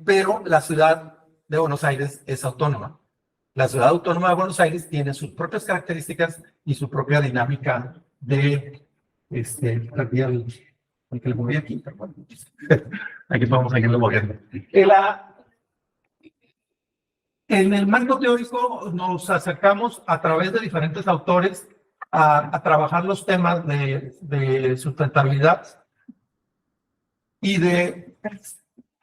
pero la ciudad de Buenos Aires es autónoma. La ciudad autónoma de Buenos Aires tiene sus propias características y su propia dinámica de, el que le moví aquí, pero bueno, aquí vamos a irlo moviendo. En el marco teórico nos acercamos a través de diferentes autores a trabajar los temas de sustentabilidad y de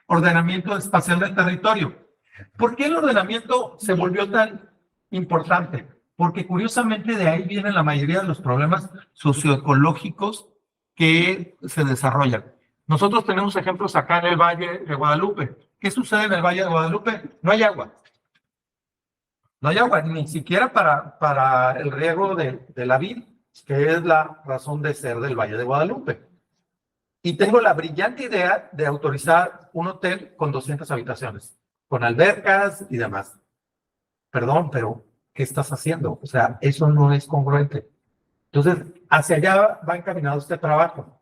ordenamiento espacial del territorio. ¿Por qué el ordenamiento se volvió tan importante? Porque curiosamente de ahí vienen la mayoría de los problemas socioecológicos que se desarrollan. Nosotros tenemos ejemplos acá en el Valle de Guadalupe. ¿Qué sucede en el Valle de Guadalupe? No hay agua. No hay agua, ni siquiera para el riego de la vid, que es la razón de ser del Valle de Guadalupe. Y tengo la brillante idea de autorizar un hotel con 200 habitaciones, con albercas y demás. Perdón, pero ¿qué estás haciendo? O sea, eso no es congruente. Entonces, hacia allá va encaminado este trabajo.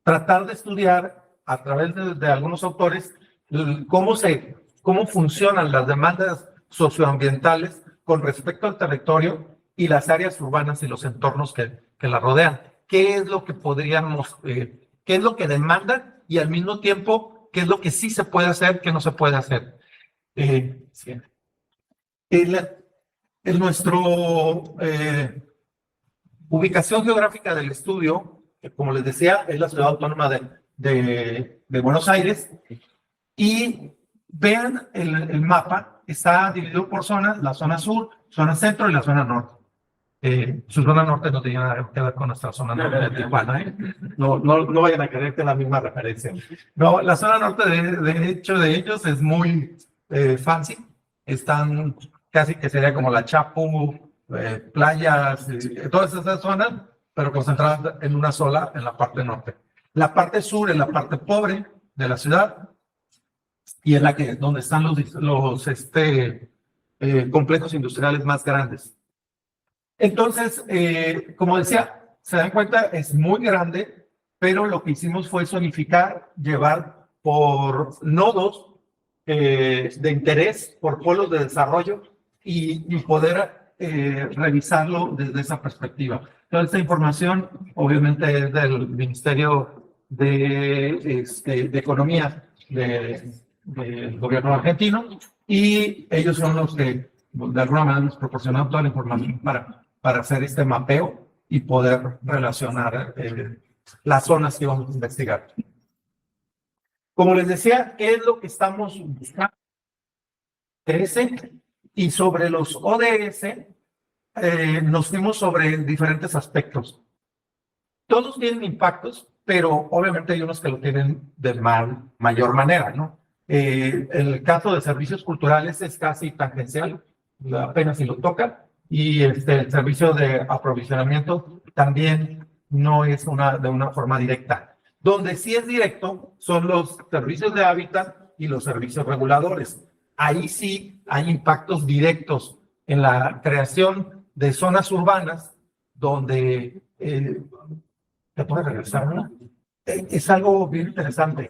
Tratar de estudiar a través de algunos autores cómo funcionan las demandas socioambientales con respecto al territorio y las áreas urbanas y los entornos que la rodean. ¿Qué es lo que podríamos, qué es lo que demandan y al mismo tiempo qué es lo que sí se puede hacer, qué no se puede hacer? Sí. En nuestra ubicación geográfica del estudio, como les decía, es la Ciudad Autónoma de Buenos Aires y vean el mapa, está dividido por zonas, la zona sur, zona centro y la zona norte. Su zona norte no tiene nada que ver con nuestra zona norte de Tijuana, ¿eh? No vayan a creer que es la misma referencia. No, la zona norte, de hecho, de ellos es muy fancy. Están casi que sería como la Chapu, playas, todas esas zonas, pero concentradas en una sola, en la parte norte. La parte sur es la parte pobre de la ciudad y es donde están los complejos industriales más grandes. Entonces, como decía, se dan cuenta, es muy grande, pero lo que hicimos fue zonificar, llevar por nodos de interés, por polos de desarrollo y poder revisarlo desde esa perspectiva. Toda esta información, obviamente, es del Ministerio de Economía del gobierno argentino y ellos son los que, de alguna manera, nos proporcionaron toda la información para hacer este mapeo y poder relacionar las zonas que vamos a investigar. Como les decía, ¿qué es lo que estamos buscando? Y sobre los ODS, nos fuimos sobre diferentes aspectos. Todos tienen impactos, pero obviamente hay unos que lo tienen de mayor manera, ¿no? El caso de servicios culturales es casi tangencial, apenas si lo toca, y el servicio de aprovisionamiento también no es de una forma directa. Donde sí es directo son los servicios de hábitat y los servicios reguladores. Ahí sí hay impactos directos en la creación de zonas urbanas donde... ¿te puedes regresar, no? Es algo bien interesante.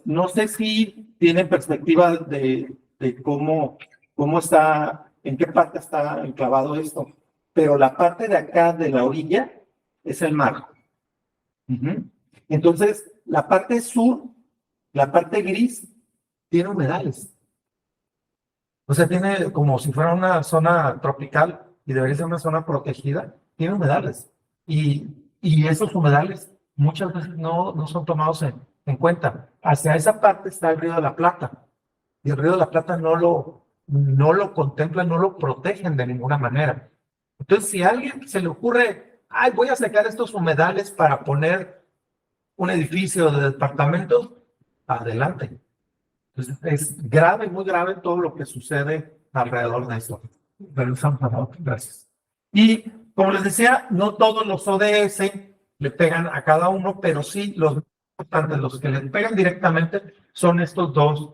No sé si tienen perspectiva de cómo está, en qué parte está enclavado esto, pero la parte de acá de la orilla es el mar. Entonces, la parte sur, la parte gris, tiene humedales. O sea, tiene como si fuera una zona tropical y debería ser una zona protegida, tiene humedales. Y esos humedales muchas veces no son tomados en cuenta. Hacia esa parte está el Río de la Plata. Y el Río de la Plata no lo contemplan, no lo protegen de ninguna manera. Entonces, si a alguien se le ocurre, ay, voy a sacar estos humedales para poner un edificio de departamentos, adelante. Entonces, es grave, muy grave todo lo que sucede alrededor de esto. Gracias. Y como les decía, no todos los ODS le pegan a cada uno, pero sí los importantes, los que le pegan directamente son estos dos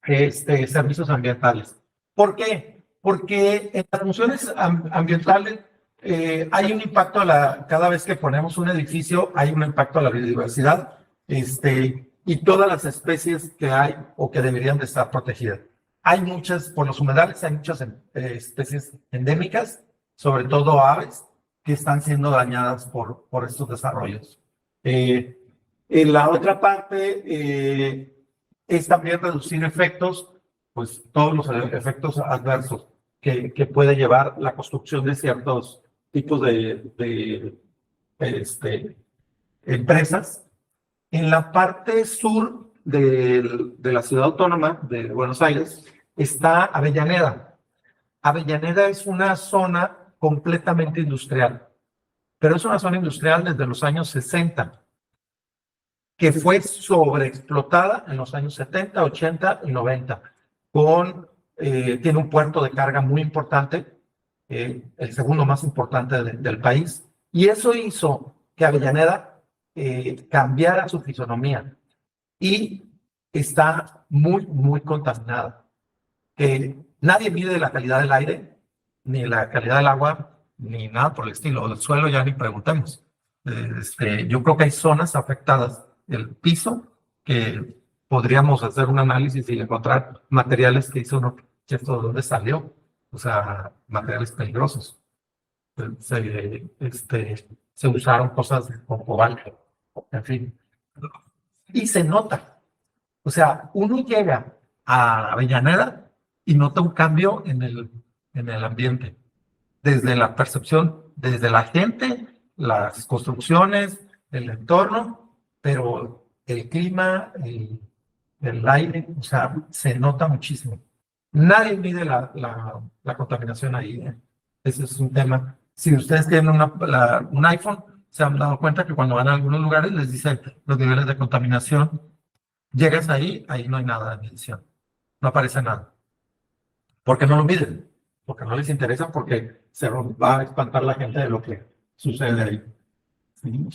servicios ambientales. ¿Por qué? Porque en las funciones ambientales hay un impacto cada vez que ponemos un edificio, hay un impacto a la biodiversidad y todas las especies que hay o que deberían de estar protegidas. Hay muchas, por los humedales, hay muchas especies endémicas, sobre todo aves, que están siendo dañadas por estos desarrollos. En la otra parte es también reducir efectos, pues todos los efectos adversos que puede llevar la construcción de ciertos tipos de empresas. En la parte sur de la ciudad autónoma de Buenos Aires está Avellaneda. Avellaneda es una zona completamente industrial, pero es una zona industrial desde los años 60, que fue sobreexplotada en los años 70, 80 y 90, tiene un puerto de carga muy importante, el segundo más importante del país, y eso hizo que Avellaneda cambiara su fisonomía y está muy, muy contaminada. Nadie mide la calidad del aire, ni la calidad del agua, ni nada por el estilo. Del suelo ya ni preguntemos. Yo creo que hay zonas afectadas. El piso, que podríamos hacer un análisis y encontrar materiales que hizo uno, ¿esto de dónde salió? O sea, materiales peligrosos. Se usaron cosas con cobalto, en fin. Y se nota. O sea, uno llega a Avellaneda y nota un cambio en el ambiente. Desde la percepción, desde la gente, las construcciones, el entorno, pero el clima, el aire, o sea, se nota muchísimo. Nadie mide la contaminación ahí, ¿eh? Ese es un tema. Si ustedes tienen un iPhone, se han dado cuenta que cuando van a algunos lugares les dicen los niveles de contaminación. Llegas ahí no hay nada de medición. No aparece nada. ¿Por qué no lo miden? Porque no les interesa, porque se va a espantar la gente de lo que sucede ahí. ¿Sí?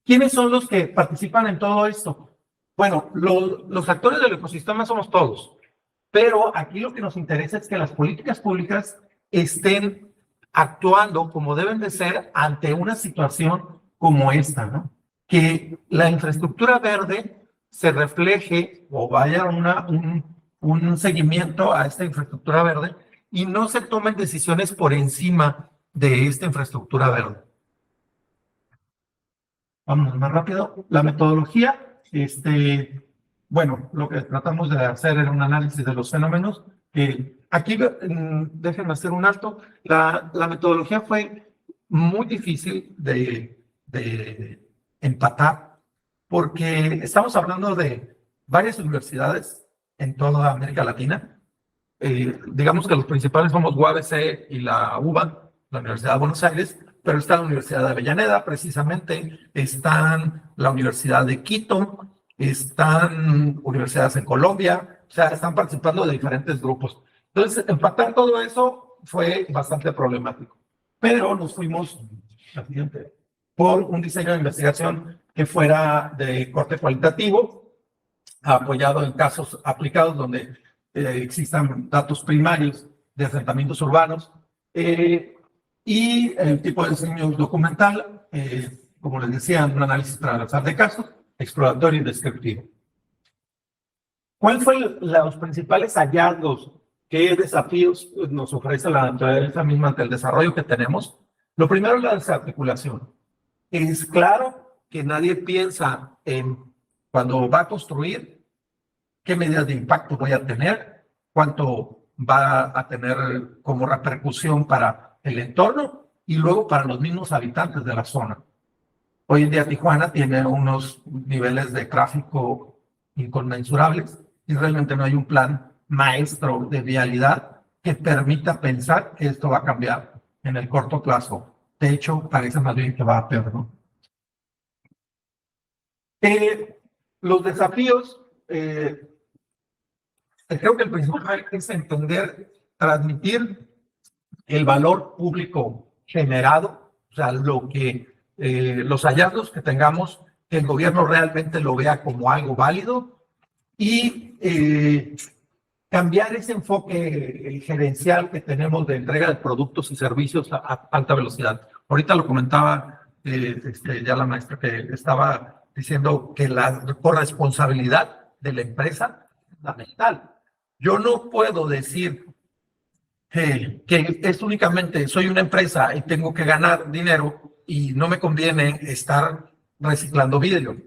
¿Quiénes son los que participan en todo esto? Bueno, los actores del ecosistema somos todos, pero aquí lo que nos interesa es que las políticas públicas estén actuando como deben de ser ante una situación como esta, ¿no? Que la infraestructura verde se refleje o vaya un seguimiento a esta infraestructura verde y no se tomen decisiones por encima de esta infraestructura verde. Vamos más rápido. La metodología, bueno, lo que tratamos de hacer era un análisis de los fenómenos. Aquí, déjenme hacer un alto. La metodología fue muy difícil de empatar porque estamos hablando de varias universidades en toda América Latina. Digamos que los principales somos UABC y la UBA, la Universidad de Buenos Aires, pero está la Universidad de Avellaneda, precisamente, están la Universidad de Quito, están universidades en Colombia, o sea, están participando de diferentes grupos. Entonces, empatar todo eso fue bastante problemático, pero nos fuimos por un diseño de investigación que fuera de corte cualitativo, apoyado en casos aplicados donde existan datos primarios de asentamientos urbanos, y el tipo de diseño documental, como les decía, un análisis transversal de casos, exploratorio y descriptivo. ¿Cuáles fueron los principales hallazgos? ¿Qué desafíos nos ofrece la naturaleza misma ante el desarrollo que tenemos? Lo primero es la desarticulación. Es claro que nadie piensa en cuando va a construir qué medidas de impacto voy a tener, cuánto va a tener como repercusión para el entorno y luego para los mismos habitantes de la zona. Hoy en día Tijuana tiene unos niveles de tráfico inconmensurables y realmente no hay un plan maestro de vialidad que permita pensar que esto va a cambiar en el corto plazo. De hecho, parece más bien que va a peor, ¿no? Los desafíos, creo que el principal es entender, transmitir el valor público generado, o sea, los hallazgos que tengamos, que el gobierno realmente lo vea como algo válido y cambiar ese enfoque gerencial que tenemos de entrega de productos y servicios a alta velocidad. Ahorita lo comentaba ya la maestra que estaba diciendo que la corresponsabilidad de la empresa es fundamental. Yo no puedo decir que es únicamente soy una empresa y tengo que ganar dinero y no me conviene estar reciclando vidrio.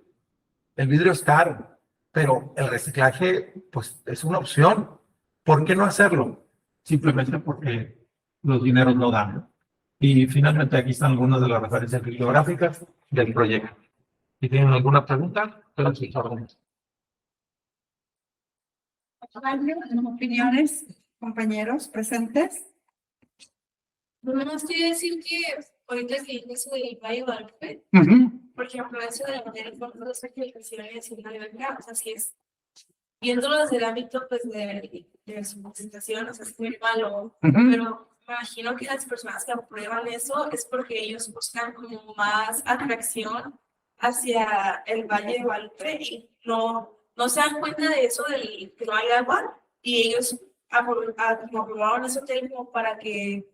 El vidrio es caro, pero el reciclaje pues es una opción. ¿Por qué no hacerlo? Simplemente porque los dineros no dan, ¿no? Y finalmente aquí están algunas de las referencias bibliográficas del proyecto. Si tienen alguna pregunta, pueden sus opiniones, compañeros presentes. No estoy decir que ahorita que eso del Valle de Guadalupe, por ejemplo, eso de la fondo de certificaciones y la libertad, o sea, si es viéndolo desde el ámbito pues de su presentación, o sea, es muy malo, pero me imagino que las personas que aprueban eso es porque ellos buscan como más atracción hacia el Valle de Guadalupe y no se dan cuenta de eso, del que no hay agua, y ellos aprobaron ese término para que,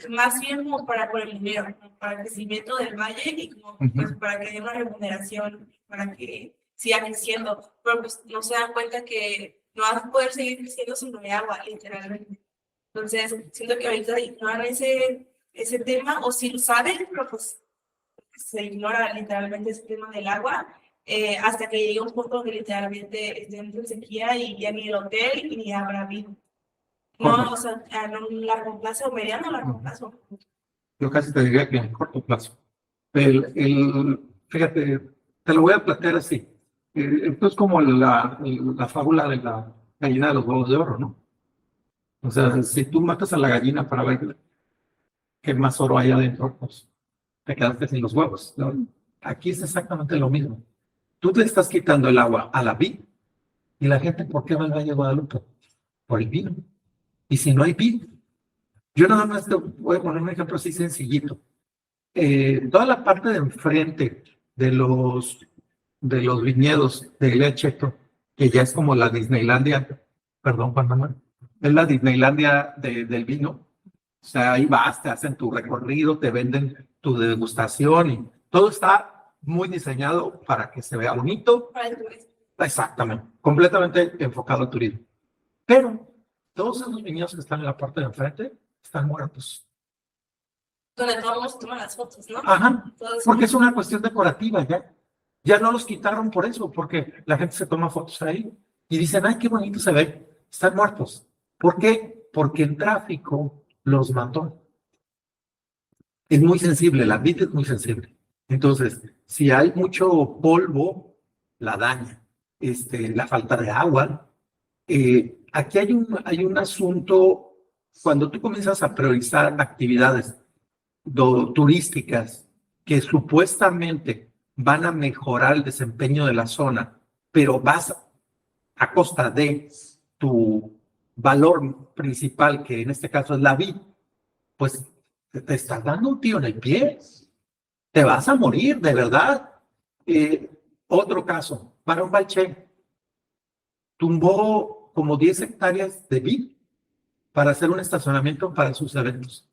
más bien como para por el dinero, para el crecimiento del valle y como pues, para que haya una remuneración, para que siga creciendo, pero pues no se dan cuenta que no van a poder seguir creciendo si no hay agua, literalmente. Entonces, siento que ahorita ignoran ese tema, o si lo saben, pero pues se ignora literalmente ese tema del agua, hasta que llegue un punto donde literalmente estemos en sequía y ya ni el hotel ni habrá vida. No, o sea, a largo plazo, mediano a largo plazo. Yo casi te diría que en corto plazo. fíjate, te lo voy a plantear así. Esto es como la fábula de la gallina de los huevos de oro, ¿no? O sea, si tú matas a la gallina para ver qué más oro hay adentro, pues te quedaste sin los huevos, ¿no? Aquí es exactamente lo mismo. Tú le estás quitando el agua a la vid y la gente, ¿por qué va al Valle de Guadalupe? Por el vino. Y si no hay vid, yo nada más te voy a poner un ejemplo así sencillito. Toda la parte de enfrente de los viñedos de Ilha Cheto, que ya es como la Disneylandia, perdón, Juan Manuel, es la Disneylandia del vino. O sea, ahí vas, te hacen tu recorrido, te venden tu degustación y todo está muy diseñado para que se vea bonito. Para el turismo. Exactamente, completamente enfocado al turismo. Pero todos esos viñedos que están en la parte de enfrente están muertos. Donde todo el mundo se toma las fotos, ¿no? Ajá, Entonces, porque es una cuestión decorativa ya. Ya no los quitaron por eso, porque la gente se toma fotos ahí y dicen, ay, qué bonito se ve. Están muertos. ¿Por qué? Porque el tráfico los mató. Es muy sensible, la vid es muy sensible. Entonces, si hay mucho polvo, la daña. La falta de agua. Aquí hay un asunto, cuando tú comienzas a priorizar actividades turísticas que supuestamente van a mejorar el desempeño de la zona, pero vas a costa de tu valor principal, que en este caso es la vid, pues te estás dando un tiro en el pie. Te vas a morir, de verdad. Otro caso, Barón Balché tumbó como 10 hectáreas de vid para hacer un estacionamiento para sus eventos.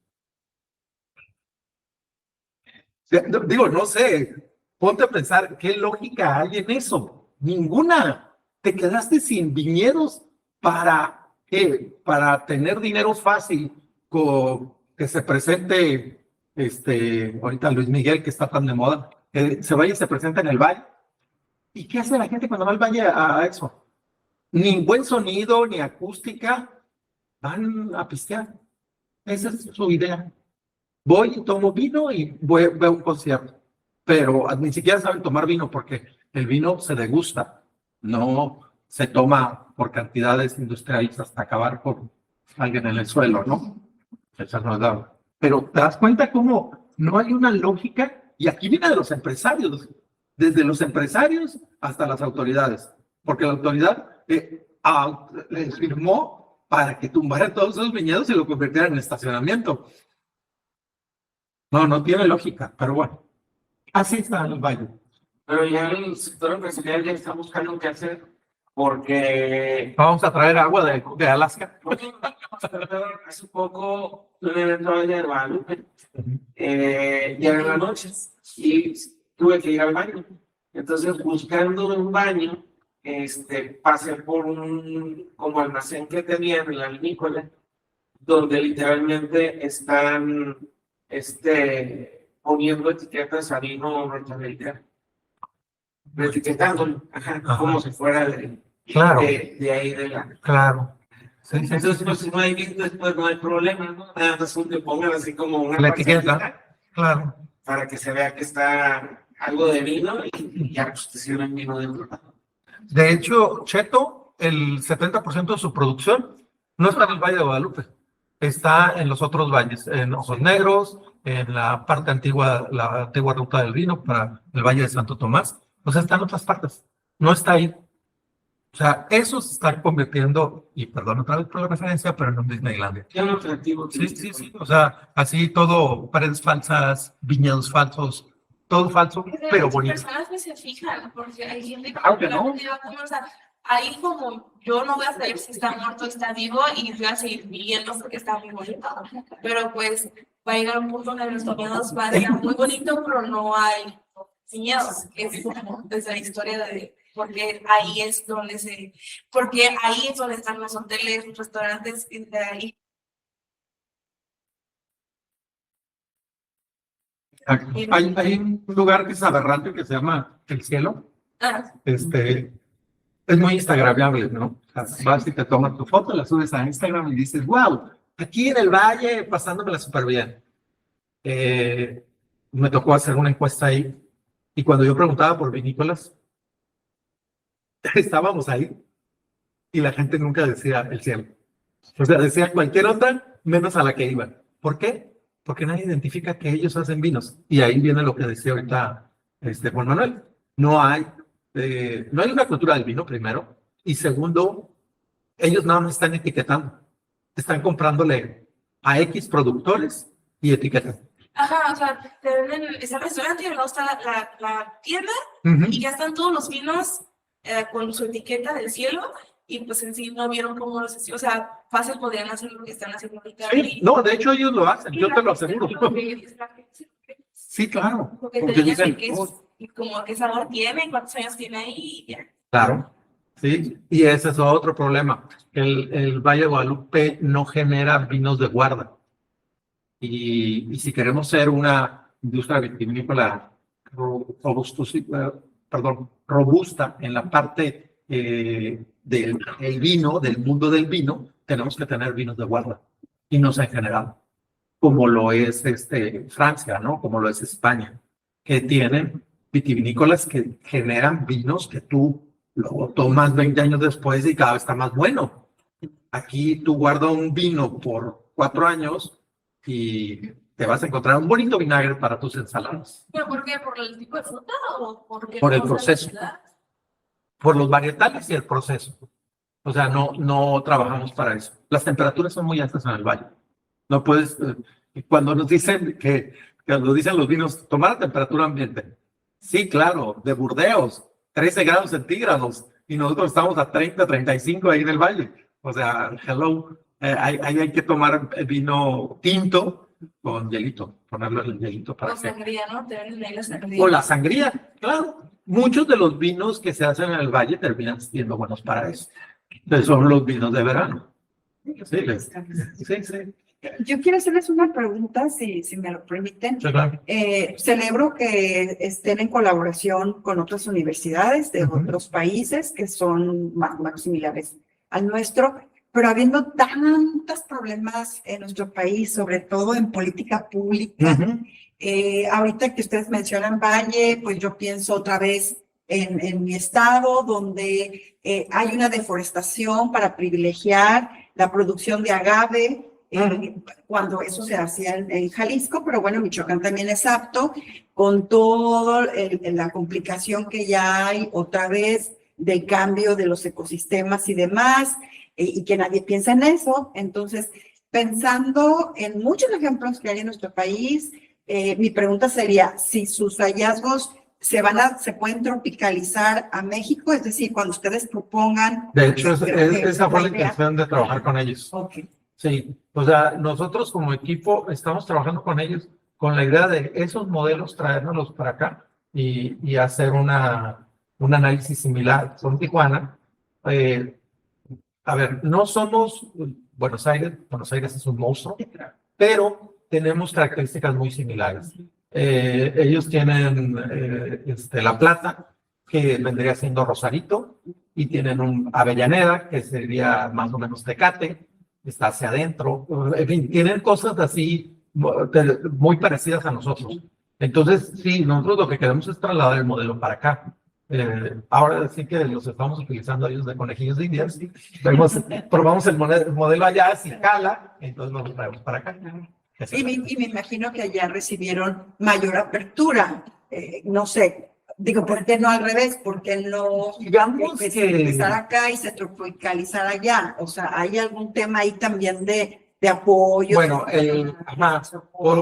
Digo, no sé, ponte a pensar, ¿qué lógica hay en eso? Ninguna. Te quedaste sin viñedos ¿para qué? Para tener dinero fácil, que se presente, ahorita Luis Miguel, que está tan de moda, que se vaya y se presenta en el valle. ¿Y qué hace la gente cuando va al valle a eso? Ni buen sonido, ni acústica, van a pistear. Esa es su idea. Voy y tomo vino y veo un concierto. Pero ni siquiera saben tomar vino porque el vino se degusta, no se toma por cantidades industriales hasta acabar con alguien en el suelo, ¿no? Esa no es la... Pero te das cuenta cómo no hay una lógica, y aquí viene de los empresarios, desde los empresarios hasta las autoridades, porque la autoridad les firmó para que tumbaran todos esos viñedos y lo convirtieran en estacionamiento. No tiene lógica, pero bueno, así está el valle. Pero ya el sector empresarial ya está buscando qué hacer, porque Vamos a traer agua de Alaska. hace poco tuve un evento allá de Guadalupe, ya en la noche, y tuve que ir al baño. Entonces, buscando un baño, pasé por un como almacén que tenían en la vinícola, donde literalmente están poniendo etiquetas a vino norteamericano, etiquetándolo, como si fuera Claro, de ahí de la... claro. Sí, Entonces, pues si no hay vino, después no hay problema, ¿no? Nada más le pongan así como una la etiqueta, parcela claro. para que se vea que está algo de vino y ya pues te sirven vino dentro. De hecho, Cheto, el 70% de su producción no está en el Valle de Guadalupe, está en los otros valles, en Ojos Negros, en la parte antigua, la antigua ruta del vino para el Valle de Santo Tomás. O sea, está en otras partes, no está ahí. O sea, eso se está convirtiendo, y perdón otra vez por la referencia, pero en un Disneylandia. Ya lo atractivo. Sí. O sea, así todo, paredes falsas, viñedos falsos, todo falso, pero Las bonito. personas que se fijan, porque hay gente Claro que no. o sea, ahí como yo no voy a saber si está muerto o está vivo y voy a seguir viviendo porque está muy bonito. Pero pues va a llegar un punto donde los viñedos va a estar muy bonito, pero no hay viñedos. Es como desde la historia de porque ahí es donde están los hoteles, los restaurantes, y de ahí. Hay un lugar que es aberrante que se llama El Cielo. Ah, Es muy instagramable, ¿no? O sea, vas y te tomas tu foto, la subes a Instagram y dices, wow, aquí en el valle pasándomela súper bien. Me tocó hacer una encuesta ahí Y cuando yo preguntaba por vinícolas, estábamos ahí y la gente nunca decía el cielo. O sea, decía cualquier otra menos a la que iban. ¿Por qué? Porque nadie identifica que ellos hacen vinos. Y ahí viene lo que decía ahorita Juan Manuel. No hay una cultura del vino, primero. Y segundo, ellos nada más están etiquetando. Están comprándole a X productores y etiquetan. Ajá, o sea, te venden, está el restaurante y al lado está la tienda y ya están todos los vinos con su etiqueta del cielo y pues en sí no vieron cómo los hacían. O sea, fácil podrían hacer lo que están haciendo ahorita. Sí, no, de hecho ellos lo hacen, yo te lo aseguro. Sí, claro. Porque te Porque dicen dicen, como qué sabor tiene, cuántos años tiene ahí y ya. claro, sí, y ese es otro problema. El Valle de Guadalupe no genera vinos de guarda. Y si queremos ser una industria vitivinícola robusta en la parte del vino, del mundo del vino, tenemos que tener vinos de guarda. Y no se han generado, como lo es Francia, ¿no? Como lo es España, que tienen vitivinícolas que generan vinos que tú lo tomas 20 años después y cada vez está más bueno. Aquí tú guardas un vino por 4 años y te vas a encontrar un bonito vinagre para tus ensaladas. ¿Pero por qué? ¿Por el tipo de fruta o porque Por el proceso. Por los varietales y el proceso. O sea, no trabajamos para eso. Las temperaturas son muy altas en el valle. No puedes, cuando nos dicen cuando dicen los vinos, tomar la temperatura ambiente. Sí, claro, de Burdeos, 13 grados centígrados, y nosotros estamos a 30, 35 ahí en el valle. O sea, hello, ahí hay que tomar vino tinto con hielito, ponerlo en el hielito para O sangría, ¿no? Te venden ahí la sangría. O la sangría, claro. Muchos de los vinos que se hacen en el valle terminan siendo buenos para eso. Entonces son los vinos de verano. Sí. Yo quiero hacerles una pregunta, si me lo permiten. Sí, claro. Celebro que estén en colaboración con otras universidades de otros países que son más similares al nuestro, pero habiendo tantos problemas en nuestro país, sobre todo en política pública, ahorita que ustedes mencionan Valle, pues yo pienso otra vez en mi estado, donde hay una deforestación para privilegiar la producción de agave, cuando eso se hacía en Jalisco, pero bueno, Michoacán también es apto, con toda la complicación que ya hay otra vez del cambio de los ecosistemas y demás, y que nadie piensa en eso. Entonces, pensando en muchos ejemplos que hay en nuestro país, mi pregunta sería si sus hallazgos se pueden tropicalizar a México, es decir, cuando ustedes propongan. De hecho, esa fue la intención de trabajar con ellos. Okay. Sí, o sea, nosotros como equipo estamos trabajando con ellos con la idea de esos modelos traérnoslos para acá y hacer un análisis similar. Son Tijuana. A ver, no somos Buenos Aires es un monstruo, pero tenemos características muy similares. Ellos tienen La Plata, que vendría siendo Rosarito, y tienen un Avellaneda, que sería más o menos Tecate, está hacia adentro. En fin, tienen cosas así muy parecidas a nosotros. Entonces, sí, nosotros lo que queremos es trasladar el modelo para acá. Ahora sí que los estamos utilizando ellos de conejillos de indias. Probamos el modelo allá, si jala, entonces nos lo traemos para acá. Y me imagino que allá recibieron mayor apertura. No sé, digo, ¿por qué no al revés? ¿Por qué no empezar acá y se tropicalizar allá? O sea, ¿hay algún tema ahí también de apoyo? Bueno,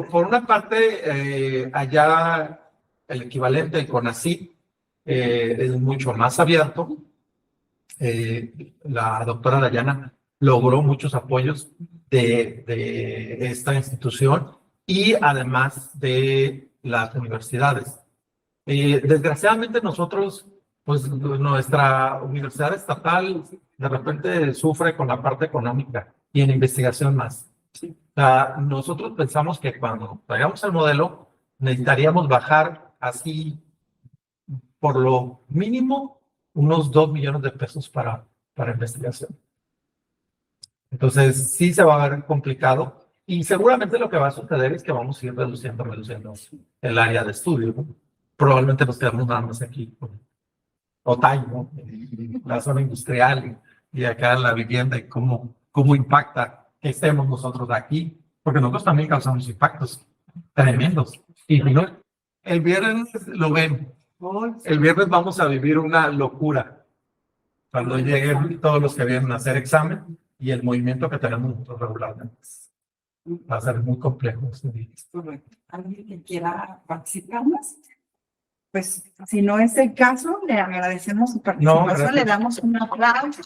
por una parte, allá el equivalente del CONACYT es mucho más abierto. La doctora Dayana logró muchos apoyos de esta institución y además de las universidades. Desgraciadamente nosotros, pues nuestra universidad estatal de repente sufre con la parte económica y en investigación más. O sea, nosotros pensamos que cuando traigamos el modelo necesitaríamos bajar así por lo mínimo unos 2 millones de pesos para investigación. Entonces, sí se va a ver complicado y seguramente lo que va a suceder es que vamos a ir reduciendo el área de estudio, ¿no? probablemente nos quedamos nada más aquí con Otay, ¿no? La zona industrial y acá la vivienda y cómo impacta que estemos nosotros aquí, porque nosotros también causamos impactos tremendos. Y no, el viernes lo ven. El viernes vamos a vivir una locura cuando lleguen todos los que vienen a hacer examen y el movimiento que tenemos nosotros regularmente. Va a ser muy complejo este día. ¿Alguien que quiera participar más? Pues si no es el caso, le agradecemos su participación, gracias. le damos un aplauso.